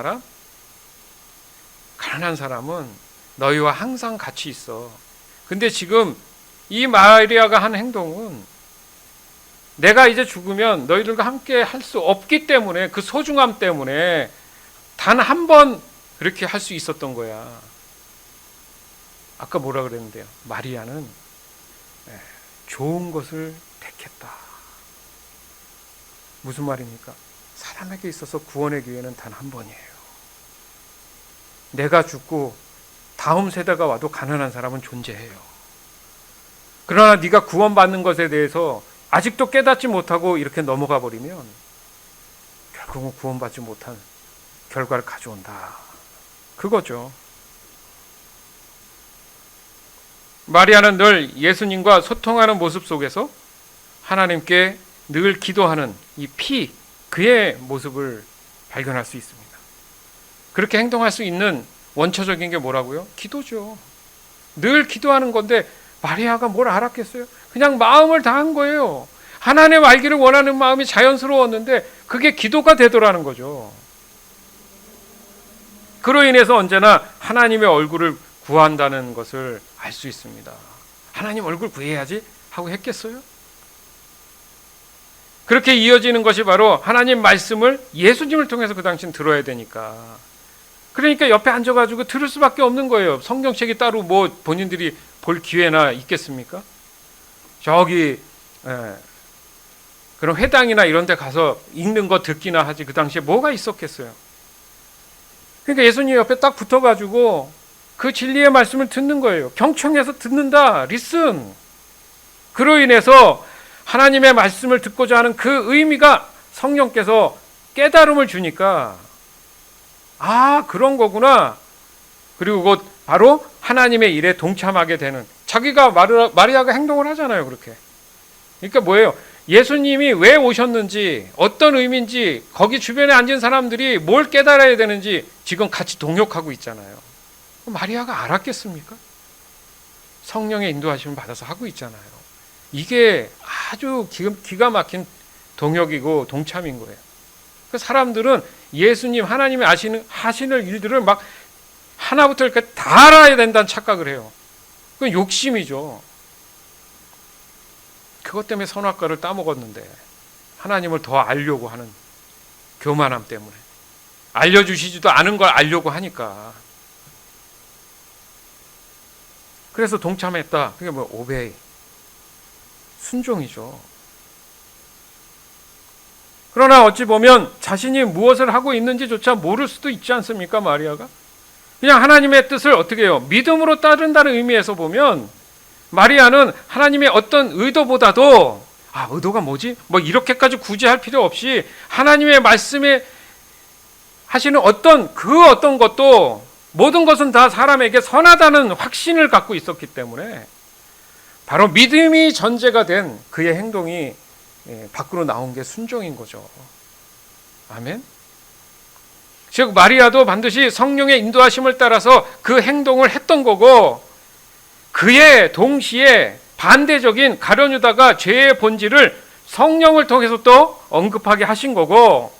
Speaker 1: 사람은 너희와 항상 같이 있어. 근데 지금 이 마리아가 한 행동은 내가 이제 죽으면 너희들과 함께 할 수 없기 때문에 그 소중함 때문에 단 한 번 그렇게 할 수 있었던 거야. 아까 뭐라 그랬는데요? 마리아는 좋은 것을 택했다. 무슨 말입니까? 사람에게 있어서 구원의 기회는 단 한 번이에요. 내가 죽고 다음 세대가 와도 가난한 사람은 존재해요. 그러나 네가 구원받는 것에 대해서 아직도 깨닫지 못하고 이렇게 넘어가 버리면 결국은 구원받지 못한 결과를 가져온다. 그거죠. 마리아는 늘 예수님과 소통하는 모습 속에서 하나님께 늘 기도하는 이 그의 모습을 발견할 수 있습니다. 그렇게 행동할 수 있는 원초적인 게 뭐라고요? 기도죠. 늘 기도하는 건데 마리아가 뭘 알았겠어요? 그냥 마음을 다한 거예요. 하나님 알기를 원하는 마음이 자연스러웠는데 그게 기도가 되더라는 거죠. 그로 인해서 언제나 하나님의 얼굴을 구한다는 것을 알 수 있습니다. 하나님 얼굴 구해야지 하고 했겠어요? 그렇게 이어지는 것이 바로 하나님 말씀을 예수님을 통해서 그 당시엔 들어야 되니까. 그러니까 옆에 앉아가지고 들을 수밖에 없는 거예요. 성경책이 따로 뭐 본인들이 볼 기회나 있겠습니까? 저기 그런 회당이나 이런 데 가서 읽는 거 듣기나 하지 그 당시에 뭐가 있었겠어요? 그러니까 예수님 옆에 딱 붙어가지고 그 진리의 말씀을 듣는 거예요. 경청해서 듣는다. 리슨. 그로 인해서 하나님의 말씀을 듣고자 하는 그 의미가 성령께서 깨달음을 주니까 그런 거구나. 그리고 곧 바로 하나님의 일에 동참하게 되는, 자기가 마리아가 행동을 하잖아요. 그렇게. 그러니까 뭐예요? 예수님이 왜 오셨는지, 어떤 의미인지, 거기 주변에 앉은 사람들이 뭘 깨달아야 되는지 지금 같이 동역하고 있잖아요. 마리아가 알았겠습니까? 성령의 인도하심을 받아서 하고 있잖아요. 이게 아주 기가 막힌 동역이고 동참인 거예요. 그 사람들은 예수님, 하나님이 하시는 일들을 막 하나부터 이렇게 다 알아야 된다는 착각을 해요. 그건 욕심이죠. 그것 때문에 선악과를 따먹었는데 하나님을 더 알려고 하는 교만함 때문에 알려주시지도 않은 걸 알려고 하니까. 그래서 동참했다. 그게 뭐 오베이, 순종이죠. 그러나 어찌 보면 자신이 무엇을 하고 있는지조차 모를 수도 있지 않습니까? 마리아가 그냥 하나님의 뜻을 어떻게 해요? 믿음으로 따른다는 의미에서 보면 마리아는 하나님의 어떤 의도보다도 의도가 뭐지? 뭐 이렇게까지 굳이 할 필요 없이 하나님의 말씀에 하시는 어떤 것도 모든 것은 다 사람에게 선하다는 확신을 갖고 있었기 때문에 바로 믿음이 전제가 된 그의 행동이 밖으로 나온 게 순종인 거죠. 아멘. 즉 마리아도 반드시 성령의 인도하심을 따라서 그 행동을 했던 거고, 그의 동시에 반대적인 가룟 유다가 죄의 본질을 성령을 통해서 또 언급하게 하신 거고,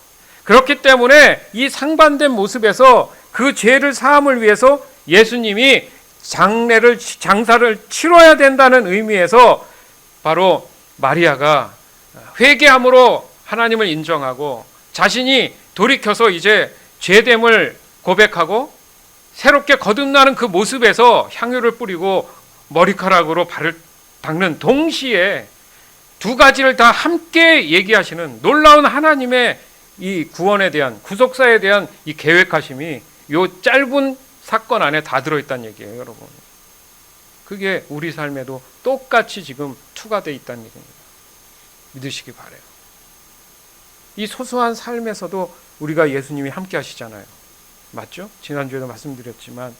Speaker 1: 그렇기 때문에 이 상반된 모습에서 그 죄를 사함을 위해서 예수님이 장사를 치러야 된다는 의미에서 바로 마리아가 회개함으로 하나님을 인정하고 자신이 돌이켜서 이제 죄됨을 고백하고 새롭게 거듭나는 그 모습에서 향유를 뿌리고 머리카락으로 발을 닦는 동시에 두 가지를 다 함께 얘기하시는 놀라운 하나님의 이 구원에 대한, 구속사에 대한 이 계획하심이 요 짧은 사건 안에 다 들어있다는 얘기예요, 여러분. 그게 우리 삶에도 똑같이 지금 투과되어 있다는 얘기입니다. 믿으시기 바라요. 이 소소한 삶에서도 우리가 예수님이 함께 하시잖아요. 맞죠? 지난주에도 말씀드렸지만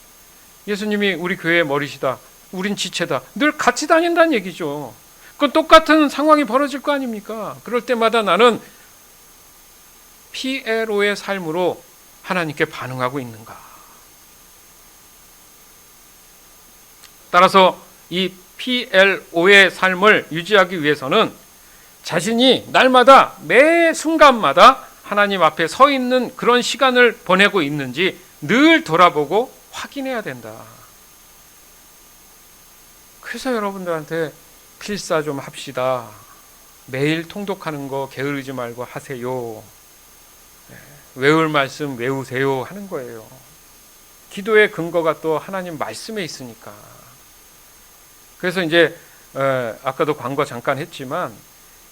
Speaker 1: 예수님이 우리 교회의 머리시다, 우린 지체다, 늘 같이 다닌다는 얘기죠. 그건 똑같은 상황이 벌어질 거 아닙니까? 그럴 때마다 나는 PLO의 삶으로 하나님께 반응하고 있는가? 따라서 이 PLO의 삶을 유지하기 위해서는 자신이 날마다 매 순간마다 하나님 앞에 서 있는 그런 시간을 보내고 있는지 늘 돌아보고 확인해야 된다. 그래서 여러분들한테 필사 좀 합시다. 매일 통독하는 거 게으르지 말고 하세요. 외울 말씀 외우세요 하는 거예요. 기도의 근거가 또 하나님 말씀에 있으니까. 그래서 이제 아까도 광고 잠깐 했지만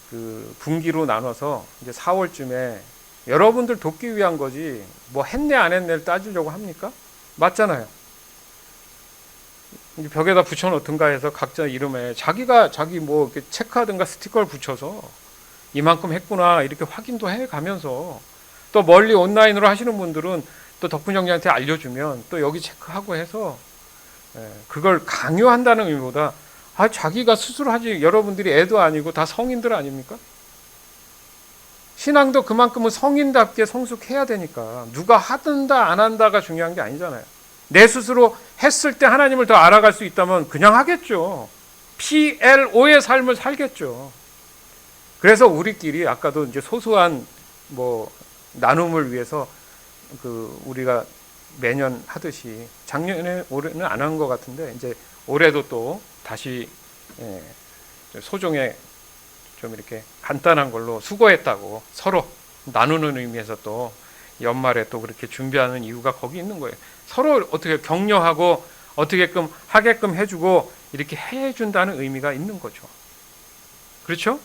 Speaker 1: 그 분기로 나눠서 이제 4월쯤에 여러분들 돕기 위한 거지 뭐 했네 안 했네를 따지려고 합니까? 맞잖아요. 이제 벽에다 붙여놓든가 해서 각자 이름에 자기가 자기 뭐 이렇게 체크하든가 스티커를 붙여서 이만큼 했구나 이렇게 확인도 해 가면서, 또 멀리 온라인으로 하시는 분들은 또 덕분정리한테 알려주면 또 여기 체크하고 해서, 그걸 강요한다는 의미보다 자기가 스스로 하지, 여러분들이 애도 아니고 다 성인들 아닙니까? 신앙도 그만큼은 성인답게 성숙해야 되니까 누가 하든다 안 한다가 중요한 게 아니잖아요. 내 스스로 했을 때 하나님을 더 알아갈 수 있다면 그냥 하겠죠. PLO의 삶을 살겠죠. 그래서 우리끼리 아까도 이제 소소한 뭐 나눔을 위해서 우리가 매년 하듯이, 작년에 올해는 안 한 것 같은데 이제 올해도 또 다시 소정에 좀 이렇게 간단한 걸로 수고했다고 서로 나누는 의미에서 또 연말에 또 그렇게 준비하는 이유가 거기 있는 거예요. 서로 어떻게 격려하고 어떻게끔 하게끔 해주고 이렇게 해준다는 의미가 있는 거죠. 그렇죠?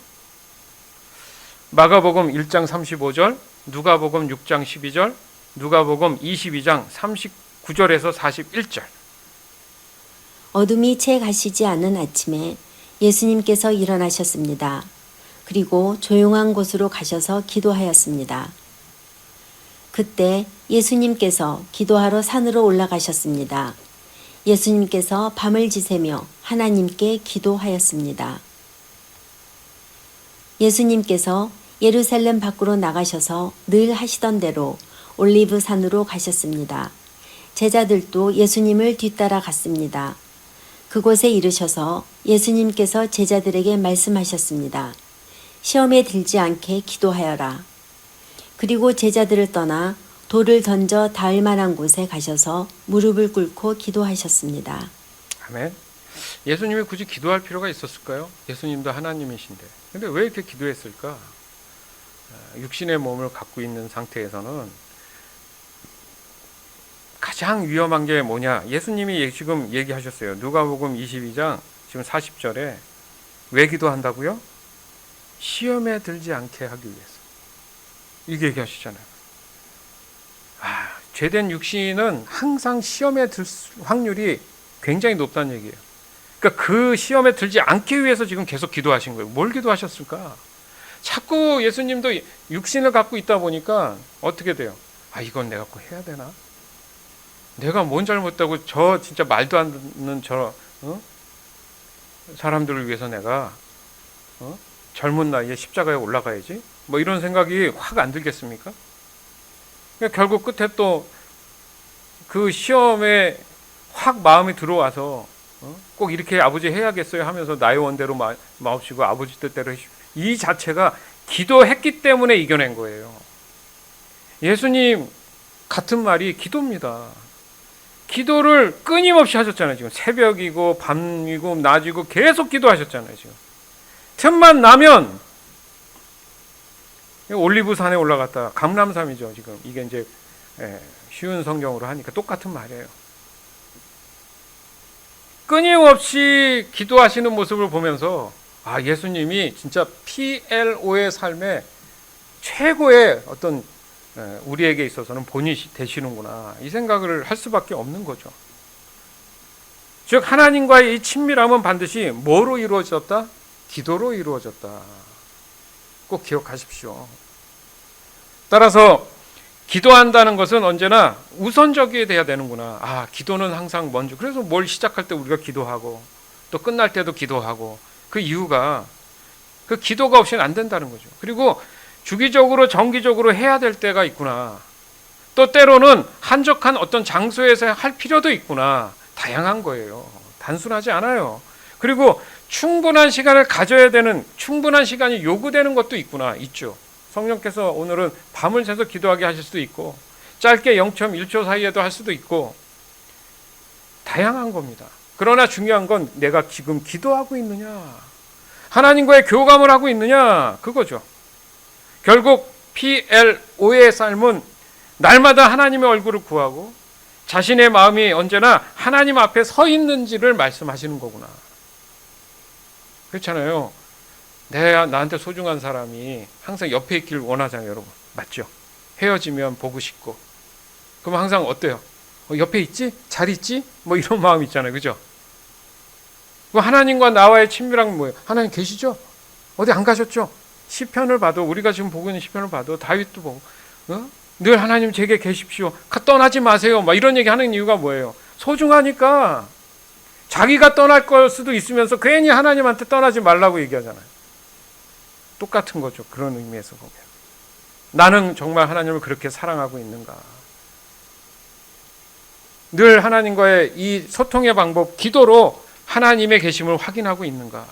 Speaker 1: 마가복음 1장 35절, 누가복음 6장 12절, 누가복음 22장 39절에서 41절.
Speaker 2: 어둠이 채 가시지 않은 아침에 예수님께서 일어나셨습니다. 그리고 조용한 곳으로 가셔서 기도하였습니다. 그때 예수님께서 기도하러 산으로 올라가셨습니다. 예수님께서 밤을 지새며 하나님께 기도하였습니다. 예수님께서 예루살렘 밖으로 나가셔서 늘 하시던 대로 올리브 산으로 가셨습니다. 제자들도 예수님을 뒤따라 갔습니다. 그곳에 이르셔서 예수님께서 제자들에게 말씀하셨습니다. 시험에 들지 않게 기도하여라. 그리고 제자들을 떠나 돌을 던져 닿을 만한 곳에 가셔서 무릎을 꿇고 기도하셨습니다.
Speaker 1: 아멘. 예수님이 굳이 기도할 필요가 있었을까요? 예수님도 하나님이신데. 근데 왜 이렇게 기도했을까? 육신의 몸을 갖고 있는 상태에서는 가장 위험한 게 뭐냐? 예수님이 지금 얘기하셨어요. 누가복음 22장 지금 40절에 왜 기도한다고요? 시험에 들지 않게 하기 위해서. 이게 얘기하시잖아요. 죄된 육신은 항상 시험에 들 확률이 굉장히 높다는 얘기예요. 그러니까 그 시험에 들지 않기 위해서 지금 계속 기도하신 거예요. 뭘 기도하셨을까? 자꾸 예수님도 육신을 갖고 있다 보니까 어떻게 돼요? 이건 내가 꼭 해야 되나? 내가 뭔 잘못했다고 저 진짜 말도 안 듣는 사람들을 위해서 내가 젊은 나이에 십자가에 올라가야지? 뭐 이런 생각이 확 안 들겠습니까? 그러니까 결국 끝에 또 그 시험에 확 마음이 들어와서 꼭 이렇게 아버지 해야겠어요 하면서 나의 원대로 마옵시고 아버지 뜻대로 해주십시오. 이 자체가 기도했기 때문에 이겨낸 거예요. 예수님 같은 말이 기도입니다. 기도를 끊임없이 하셨잖아요. 지금 새벽이고 밤이고 낮이고 계속 기도하셨잖아요. 지금 틈만 나면 올리브산에 올라갔다, 감람산이죠. 지금 이게 이제 쉬운 성경으로 하니까 똑같은 말이에요. 끊임없이 기도하시는 모습을 보면서 예수님이 진짜 PLO의 삶의 최고의 어떤 우리에게 있어서는 본이 되시는구나, 이 생각을 할 수밖에 없는 거죠. 즉 하나님과의 이 친밀함은 반드시 뭐로 이루어졌다? 기도로 이루어졌다. 꼭 기억하십시오. 따라서 기도한다는 것은 언제나 우선적이 돼야 되는구나. 기도는 항상 먼저. 그래서 뭘 시작할 때 우리가 기도하고 또 끝날 때도 기도하고, 그 이유가 그 기도가 없이는 안 된다는 거죠. 그리고 주기적으로 정기적으로 해야 될 때가 있구나. 또 때로는 한적한 어떤 장소에서 할 필요도 있구나. 다양한 거예요. 단순하지 않아요. 그리고 충분한 시간을 가져야 되는, 충분한 시간이 요구되는 것도 있죠. 성령께서 오늘은 밤을 새서 기도하게 하실 수도 있고, 짧게 0.1초 사이에도 할 수도 있고, 다양한 겁니다. 그러나 중요한 건 내가 지금 기도하고 있느냐, 하나님과의 교감을 하고 있느냐, 그거죠. 결국 PLO의 삶은 날마다 하나님의 얼굴을 구하고 자신의 마음이 언제나 하나님 앞에 서 있는지를 말씀하시는 거구나. 그렇잖아요. 나한테 소중한 사람이 항상 옆에 있길 원하잖아요, 여러분. 맞죠? 헤어지면 보고 싶고. 그럼 항상 어때요? 옆에 있지? 잘 있지? 뭐 이런 마음 있잖아요, 그죠? 그럼 하나님과 나와의 친밀함은 뭐예요? 하나님 계시죠? 어디 안 가셨죠? 시편을 봐도, 우리가 지금 보고 있는 시편을 봐도, 다윗도 보고, 늘 하나님 제게 계십시오. 떠나지 마세요. 막 이런 얘기 하는 이유가 뭐예요? 소중하니까. 자기가 떠날 걸 수도 있으면서 괜히 하나님한테 떠나지 말라고 얘기하잖아요. 똑같은 거죠. 그런 의미에서 보면. 나는 정말 하나님을 그렇게 사랑하고 있는가? 늘 하나님과의 이 소통의 방법, 기도로 하나님의 계심을 확인하고 있는가?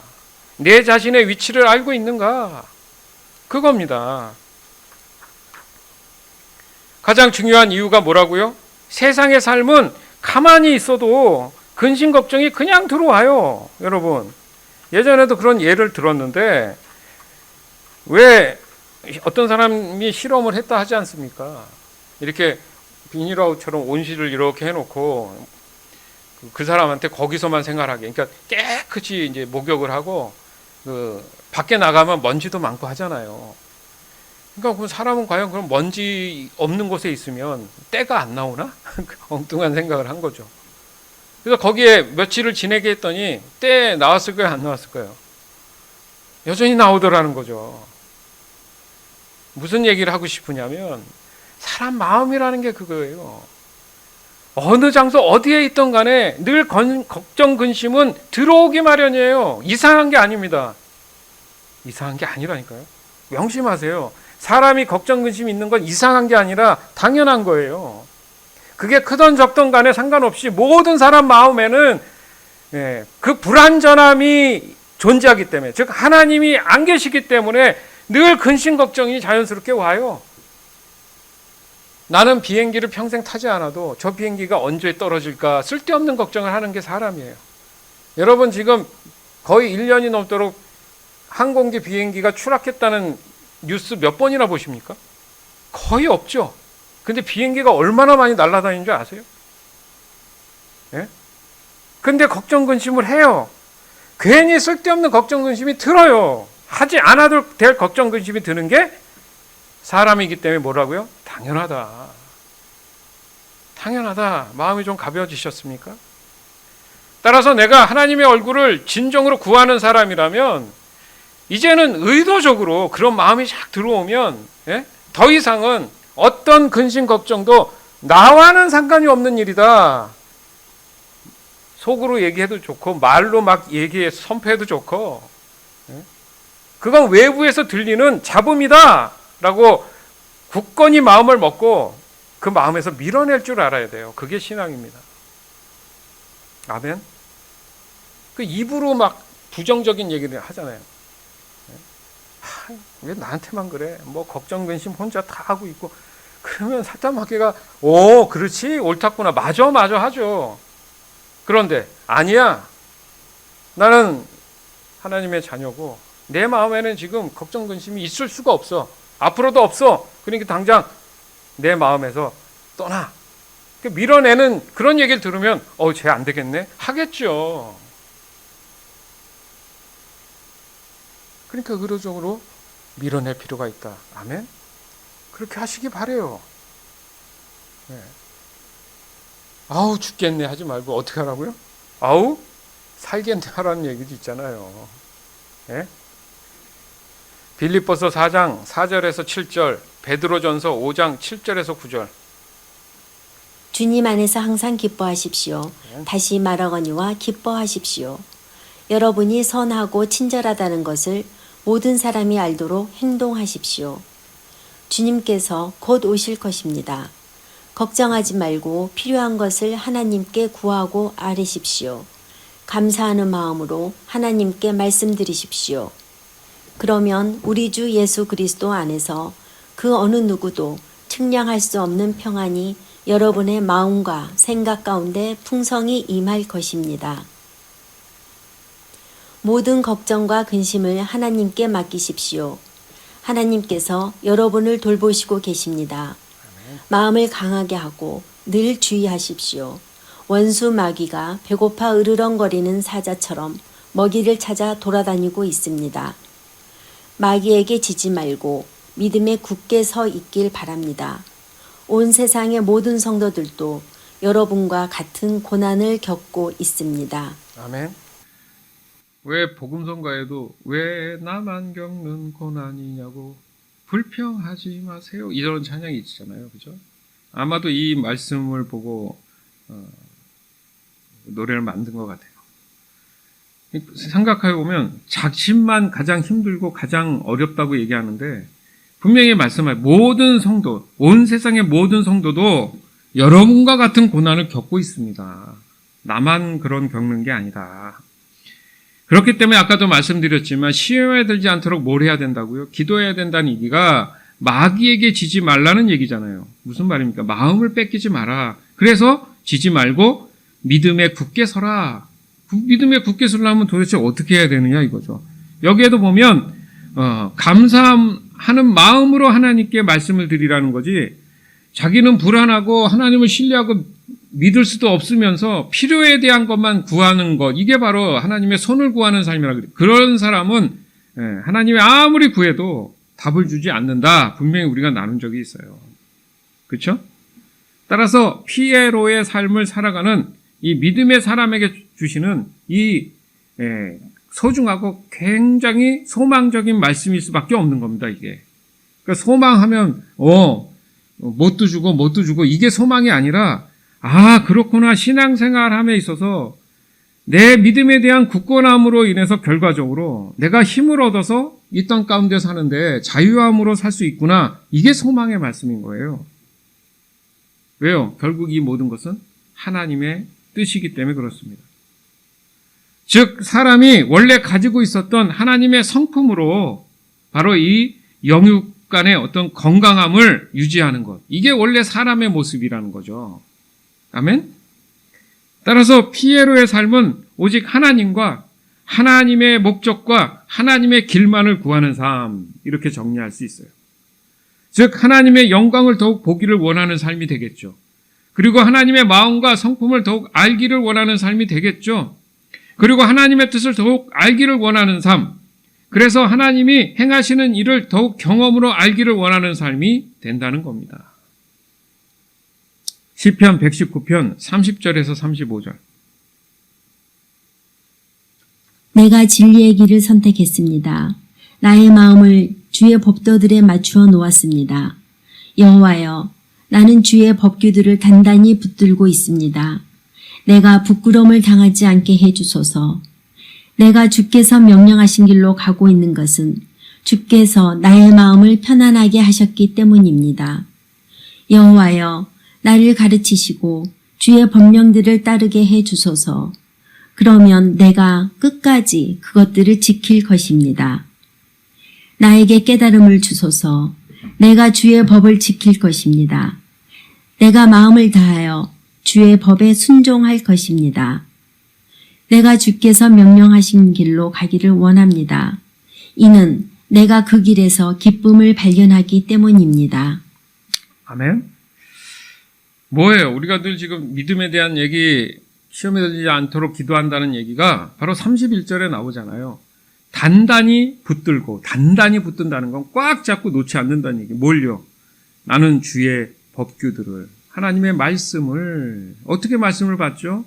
Speaker 1: 내 자신의 위치를 알고 있는가? 그겁니다. 가장 중요한 이유가 뭐라고요? 세상의 삶은 가만히 있어도 근심 걱정이 그냥 들어와요. 여러분, 예전에도 그런 예를 들었는데 왜 어떤 사람이 실험을 했다 하지 않습니까? 이렇게 비닐하우스처럼 온실을 이렇게 해놓고 그 사람한테 거기서만 생활하게, 그러니까 깨끗이 이제 목욕을 하고 그 밖에 나가면 먼지도 많고 하잖아요. 그러니까 그 사람은 과연 그런 먼지 없는 곳에 있으면 때가 안 나오나? 엉뚱한 생각을 한 거죠. 그래서 거기에 며칠을 지내게 했더니 때 나왔을 거예요, 안 나왔을 거예요? 여전히 나오더라는 거죠. 무슨 얘기를 하고 싶으냐면 사람 마음이라는 게 그거예요. 어느 장소 어디에 있던 간에 늘 걱정 근심은 들어오기 마련이에요. 이상한 게 아닙니다. 이상한 게 아니라니까요. 명심하세요. 사람이 걱정 근심이 있는 건 이상한 게 아니라 당연한 거예요. 그게 크던 적던 간에 상관없이 모든 사람 마음에는 그 불완전함이 존재하기 때문에, 즉 하나님이 안 계시기 때문에 늘 근심 걱정이 자연스럽게 와요. 나는 비행기를 평생 타지 않아도 저 비행기가 언제 떨어질까 쓸데없는 걱정을 하는 게 사람이에요. 여러분 지금 거의 1년이 넘도록 항공기 비행기가 추락했다는 뉴스 몇 번이나 보십니까? 거의 없죠. 근데 비행기가 얼마나 많이 날아다니는 줄 아세요? 예? 근데 걱정 근심을 해요. 괜히 쓸데없는 걱정 근심이 들어요. 하지 않아도 될 걱정 근심이 드는 게 사람이기 때문에 뭐라고요? 당연하다. 당연하다. 마음이 좀 가벼워지셨습니까? 따라서 내가 하나님의 얼굴을 진정으로 구하는 사람이라면 이제는 의도적으로 그런 마음이 쫙 들어오면 더 이상은 어떤 근심 걱정도 나와는 상관이 없는 일이다. 속으로 얘기해도 좋고 말로 막 얘기해서 선포해도 좋고 그건 외부에서 들리는 잡음이다 라고 굳건히 마음을 먹고 그 마음에서 밀어낼 줄 알아야 돼요. 그게 신앙입니다. 아멘. 그 입으로 막 부정적인 얘기를 하잖아요. 왜 나한테만 그래? 뭐 걱정 근심 혼자 다 하고 있고. 그러면 사탄 마귀가 그렇지 옳았구나 맞아 하죠. 그런데 아니야. 나는 하나님의 자녀고 내 마음에는 지금 걱정 근심이 있을 수가 없어. 앞으로도 없어. 그러니까 당장 내 마음에서 떠나. 밀어내는 그런 얘기를 들으면 쟤 안 되겠네 하겠죠. 그러니까 의도적으로 밀어낼 필요가 있다. 아멘. 그렇게 하시기 바래요. 네. 아우 죽겠네 하지 말고 어떻게 하라고요? 아우 살겠네 하라는 얘기도 있잖아요. 네? 빌립보서 4장 4절에서 7절, 베드로전서 5장 7절에서 9절.
Speaker 2: 주님 안에서 항상 기뻐하십시오. 다시 말하거니와 기뻐하십시오. 여러분이 선하고 친절하다는 것을 모든 사람이 알도록 행동하십시오. 주님께서 곧 오실 것입니다. 걱정하지 말고 필요한 것을 하나님께 구하고 아뢰십시오. 감사하는 마음으로 하나님께 말씀드리십시오. 그러면 우리 주 예수 그리스도 안에서 그 어느 누구도 측량할 수 없는 평안이 여러분의 마음과 생각 가운데 풍성히 임할 것입니다. 모든 걱정과 근심을 하나님께 맡기십시오. 하나님께서 여러분을 돌보시고 계십니다. 마음을 강하게 하고 늘 주의하십시오. 원수 마귀가 배고파 으르렁거리는 사자처럼 먹이를 찾아 돌아다니고 있습니다. 마귀에게 지지 말고 믿음에 굳게 서 있길 바랍니다. 온 세상의 모든 성도들도 여러분과 같은 고난을 겪고 있습니다.
Speaker 1: 아멘. 왜 복음성가에도 왜 나만 겪는 고난이냐고 불평하지 마세요. 이런 찬양이 있잖아요. 그죠? 아마도 이 말씀을 보고 노래를 만든 것 같아요. 생각해 보면 자신만 가장 힘들고 가장 어렵다고 얘기하는데 분명히 말씀할 모든 성도, 온 세상의 모든 성도도 여러분과 같은 고난을 겪고 있습니다. 나만 그런 겪는 게 아니다. 그렇기 때문에 아까도 말씀드렸지만 시험에 들지 않도록 뭘 해야 된다고요? 기도해야 된다는 얘기가 마귀에게 지지 말라는 얘기잖아요. 무슨 말입니까? 마음을 뺏기지 마라. 그래서 지지 말고 믿음에 굳게 서라. 믿음에 굳게 서려면 도대체 어떻게 해야 되느냐 이거죠. 여기에도 보면 감사하는 마음으로 하나님께 말씀을 드리라는 거지 자기는 불안하고 하나님을 신뢰하고 믿을 수도 없으면서 필요에 대한 것만 구하는 것, 이게 바로 하나님의 손을 구하는 삶이라 그래요. 그런 사람은 하나님이 아무리 구해도 답을 주지 않는다. 분명히 우리가 나눈 적이 있어요. 그렇죠? 따라서 피에로의 삶을 살아가는 이 믿음의 사람에게 주시는 이 소중하고 굉장히 소망적인 말씀일 수밖에 없는 겁니다. 이게. 그러니까 소망하면 뭣도 주고 이게 소망이 아니라 그렇구나. 신앙생활함에 있어서 내 믿음에 대한 굳건함으로 인해서 결과적으로 내가 힘을 얻어서 이 땅 가운데 사는데 자유함으로 살 수 있구나. 이게 소망의 말씀인 거예요. 왜요? 결국 이 모든 것은 하나님의 뜻이기 때문에 그렇습니다. 즉 사람이 원래 가지고 있었던 하나님의 성품으로 바로 이 영육 간의 어떤 건강함을 유지하는 것. 이게 원래 사람의 모습이라는 거죠. 아멘? 따라서 피에로의 삶은 오직 하나님과 하나님의 목적과 하나님의 길만을 구하는 삶, 이렇게 정리할 수 있어요. 즉 하나님의 영광을 더욱 보기를 원하는 삶이 되겠죠. 그리고 하나님의 마음과 성품을 더욱 알기를 원하는 삶이 되겠죠. 그리고 하나님의 뜻을 더욱 알기를 원하는 삶, 그래서 하나님이 행하시는 일을 더욱 경험으로 알기를 원하는 삶이 된다는 겁니다. 시편 119편 30절에서 35절.
Speaker 2: 내가 진리의 길을 선택했습니다. 나의 마음을 주의 법도들에 맞추어 놓았습니다. 여호와여, 나는 주의 법규들을 단단히 붙들고 있습니다. 내가 부끄러움을 당하지 않게 해주소서. 내가 주께서 명령하신 길로 가고 있는 것은 주께서 나의 마음을 편안하게 하셨기 때문입니다. 여호와여, 나를 가르치시고 주의 법령들을 따르게 해주소서. 그러면 내가 끝까지 그것들을 지킬 것입니다. 나에게 깨달음을 주소서. 내가 주의 법을 지킬 것입니다. 내가 마음을 다하여 주의 법에 순종할 것입니다. 내가 주께서 명령하신 길로 가기를 원합니다. 이는 내가 그 길에서 기쁨을 발견하기 때문입니다.
Speaker 1: 아멘. 뭐예요? 우리가 늘 지금 믿음에 대한 얘기, 시험에 들지 않도록 기도한다는 얘기가 바로 31절에 나오잖아요. 단단히 붙든다는 건 꽉 잡고 놓지 않는다는 얘기. 뭘요? 나는 주의 법규들을, 하나님의 말씀을, 어떻게 말씀을 받죠?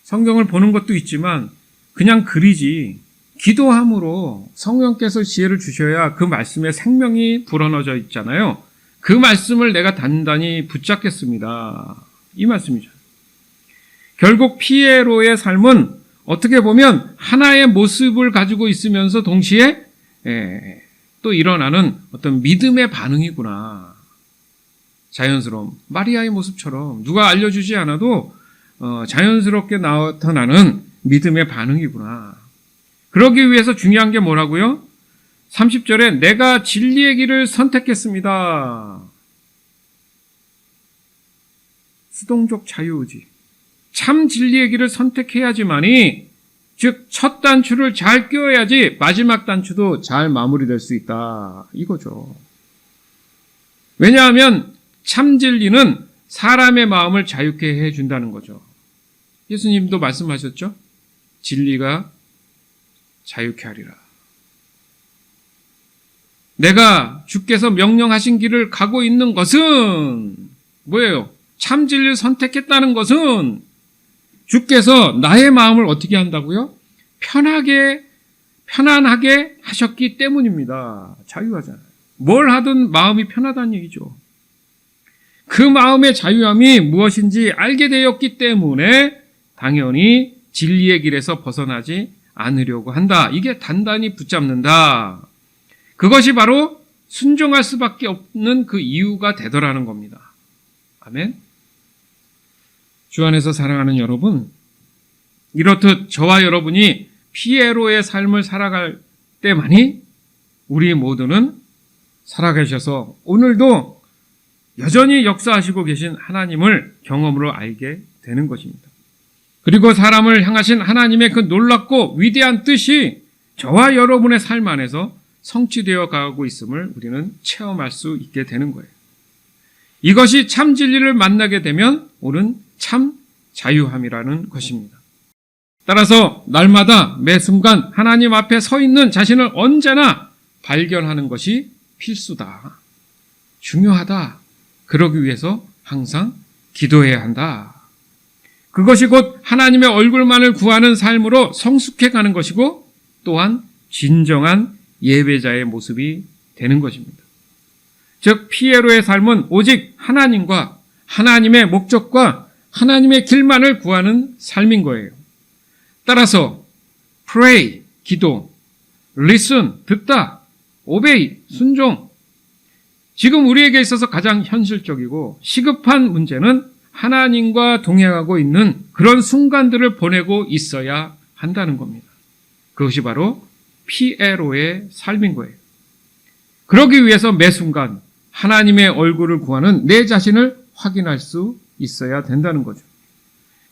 Speaker 1: 성경을 보는 것도 있지만 그냥 글이지, 기도함으로 성령께서 지혜를 주셔야 그 말씀에 생명이 불어넣어져 있잖아요. 그 말씀을 내가 단단히 붙잡겠습니다. 이 말씀이죠. 결국 피에로의 삶은 어떻게 보면 하나의 모습을 가지고 있으면서 동시에 또 일어나는 어떤 믿음의 반응이구나. 자연스러움. 마리아의 모습처럼 누가 알려주지 않아도 자연스럽게 나타나는 믿음의 반응이구나. 그러기 위해서 중요한 게 뭐라고요? 30절에 내가 진리의 길을 선택했습니다. 수동적 자유의지. 참 진리의 길을 선택해야지만이, 즉 첫 단추를 잘 끼워야지 마지막 단추도 잘 마무리될 수 있다. 이거죠. 왜냐하면 참 진리는 사람의 마음을 자유케 해준다는 거죠. 예수님도 말씀하셨죠? 진리가 자유케 하리라. 내가 주께서 명령하신 길을 가고 있는 것은 뭐예요? 참 진리를 선택했다는 것은 주께서 나의 마음을 어떻게 한다고요? 편안하게 하셨기 때문입니다. 자유하잖아요. 뭘 하든 마음이 편하다는 얘기죠. 그 마음의 자유함이 무엇인지 알게 되었기 때문에 당연히 진리의 길에서 벗어나지 않으려고 한다. 이게 단단히 붙잡는다. 그것이 바로 순종할 수밖에 없는 그 이유가 되더라는 겁니다. 아멘. 주 안에서 사랑하는 여러분, 이렇듯 저와 여러분이 피에로의 삶을 살아갈 때만이 우리 모두는 살아계셔서 오늘도 여전히 역사하시고 계신 하나님을 경험으로 알게 되는 것입니다. 그리고 사람을 향하신 하나님의 그 놀랍고 위대한 뜻이 저와 여러분의 삶 안에서 성취되어 가고 있음을 우리는 체험할 수 있게 되는 거예요. 이것이 참 진리를 만나게 되면 오는 참 자유함이라는 것입니다. 따라서 날마다 매 순간 하나님 앞에 서 있는 자신을 언제나 발견하는 것이 필수다. 중요하다. 그러기 위해서 항상 기도해야 한다. 그것이 곧 하나님의 얼굴만을 구하는 삶으로 성숙해 가는 것이고 또한 진정한 예배자의 모습이 되는 것입니다. 즉 피에로의 삶은 오직 하나님과 하나님의 목적과 하나님의 길만을 구하는 삶인 거예요. 따라서 pray, 기도, listen, 듣다, obey, 순종. 지금 우리에게 있어서 가장 현실적이고 시급한 문제는 하나님과 동행하고 있는 그런 순간들을 보내고 있어야 한다는 겁니다. 그것이 바로 피에로의 삶인 거예요. 그러기 위해서 매 순간 하나님의 얼굴을 구하는 내 자신을 확인할 수 있어야 된다는 거죠.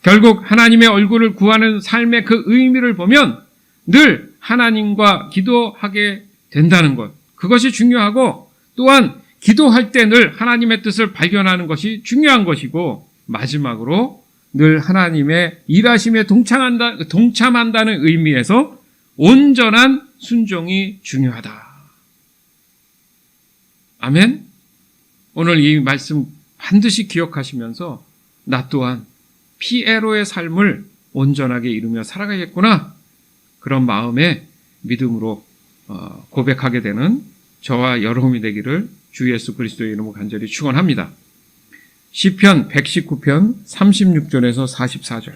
Speaker 1: 결국 하나님의 얼굴을 구하는 삶의 그 의미를 보면 늘 하나님과 기도하게 된다는 것. 그것이 중요하고 또한 기도할 때 늘 하나님의 뜻을 발견하는 것이 중요한 것이고 마지막으로 늘 하나님의 일하심에 동참한다는 의미에서 온전한 순종이 중요하다. 아멘? 오늘 이 말씀 반드시 기억하시면서 나 또한 피에로의 삶을 온전하게 이루며 살아가겠구나. 그런 마음에 믿음으로 고백하게 되는 저와 여러분이 되기를 주 예수 그리스도의 이름으로 간절히 축원합니다. 시편 119편 36절에서 44절.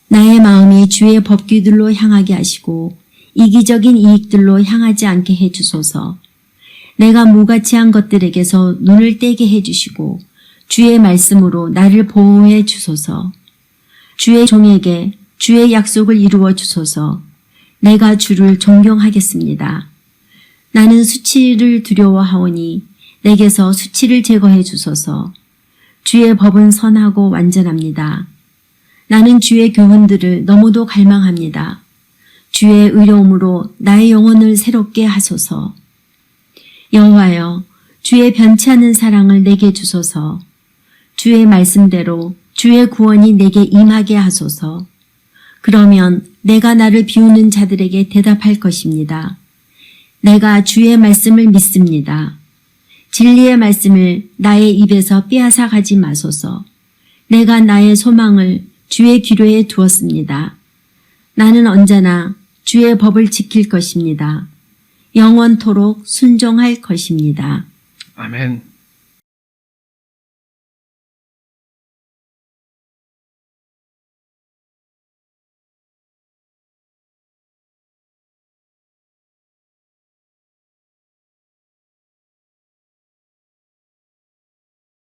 Speaker 2: 나의 마음이 주의 법규들로 향하게 하시고 이기적인 이익들로 향하지 않게 해주소서. 내가 무가치한 것들에게서 눈을 떼게 해주시고 주의 말씀으로 나를 보호해 주소서. 주의 종에게 주의 약속을 이루어 주소서. 내가 주를 존경하겠습니다. 나는 수치를 두려워하오니 내게서 수치를 제거해 주소서. 주의 법은 선하고 완전합니다. 나는 주의 교훈들을 너무도 갈망합니다. 주의 의로움으로 나의 영혼을 새롭게 하소서. 여호와여, 주의 변치 않는 사랑을 내게 주소서. 주의 말씀대로 주의 구원이 내게 임하게 하소서. 그러면 내가 나를 비우는 자들에게 대답할 것입니다. 내가 주의 말씀을 믿습니다. 진리의 말씀을 나의 입에서 빼앗아 가지 마소서. 내가 나의 소망을 주의 기로에 두었습니다. 나는 언제나 주의 법을 지킬 것입니다. 영원토록 순종할 것입니다.
Speaker 1: 아멘.